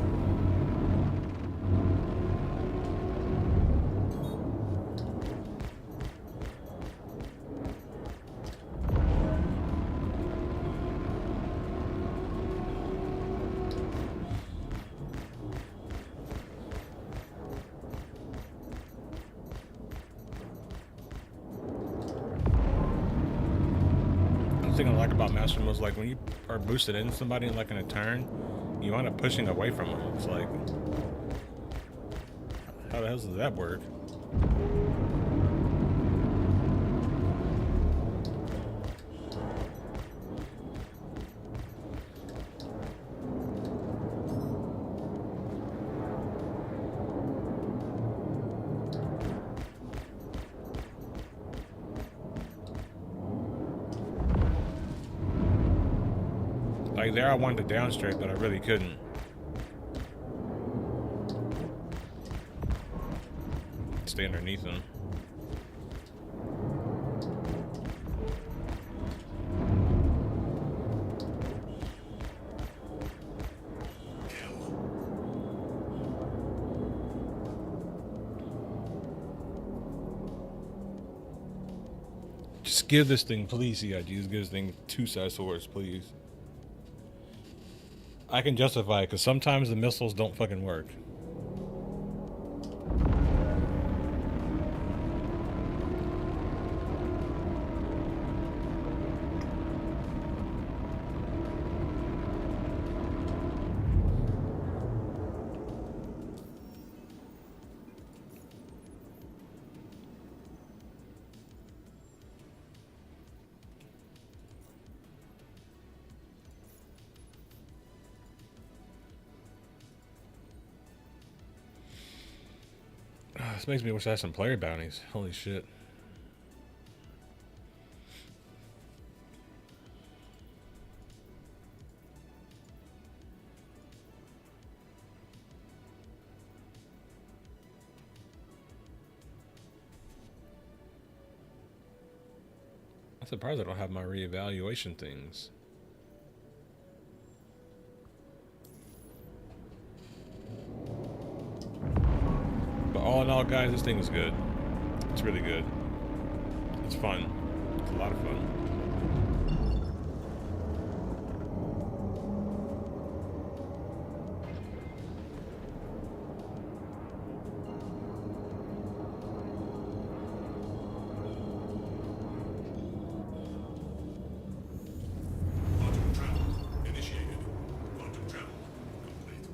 The thing I like about Master Mode is like when you are boosted into somebody like in a turn, you wind up pushing away from them. It's like, how the hell does that work? Like there I wanted to downstraight, but I really couldn't. Stay underneath them. Just give this thing, please, CIG. Just give this thing 2 side swords, please. I can justify it because sometimes the missiles don't fucking work. This makes me wish I had some player bounties. Holy shit. I'm surprised I don't have my reevaluation things. All in all, guys, this thing is good. It's really good. It's fun. It's a lot of fun. Quantum travel initiated. Quantum travel complete.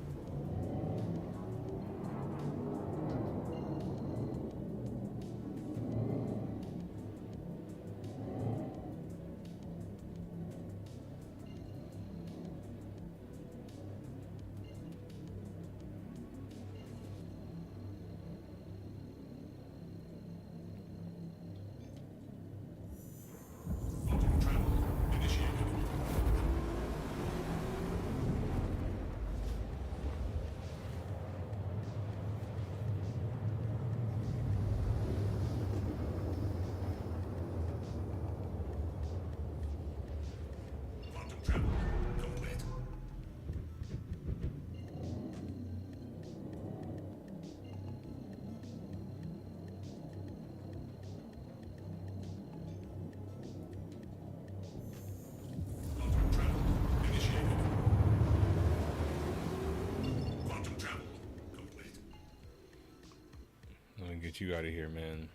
get you out of here, man.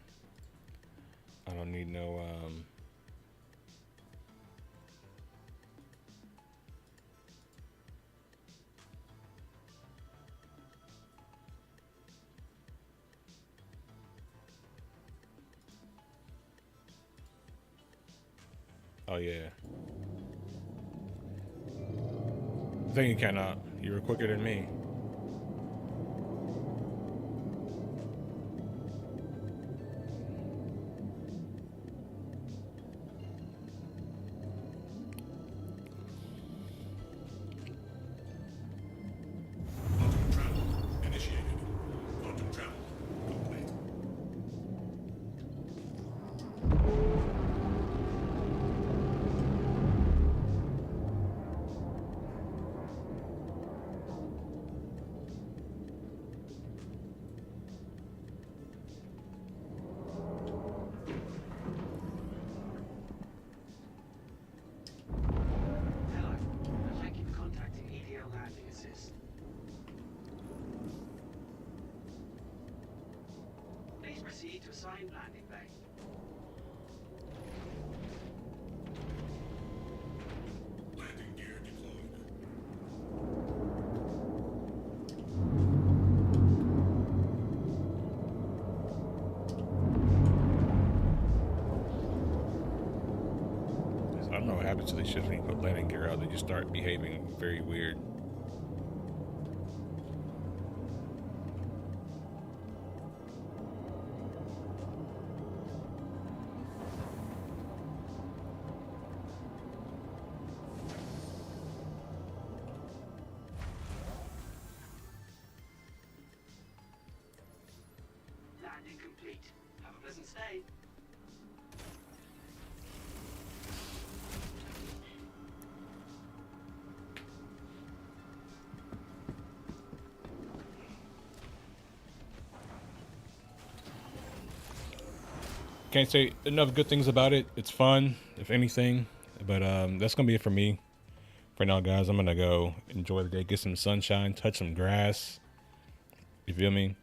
I don't need no oh yeah. I think you cannot. You were quicker than me. Quantum travel initiated. Quantum travel complete. Hello. Thank you for contacting EDL Landing Assist. Please proceed to assigned landing bay. Landing gear deployed. I don't know what happens to these ships when you put landing gear out. They just start behaving very weird. Landing complete. Have a pleasant stay. Can't say enough good things about it. It's fun, if anything. But that's gonna be it for me. For now, guys, I'm gonna go enjoy the day, get some sunshine, touch some grass. You feel me?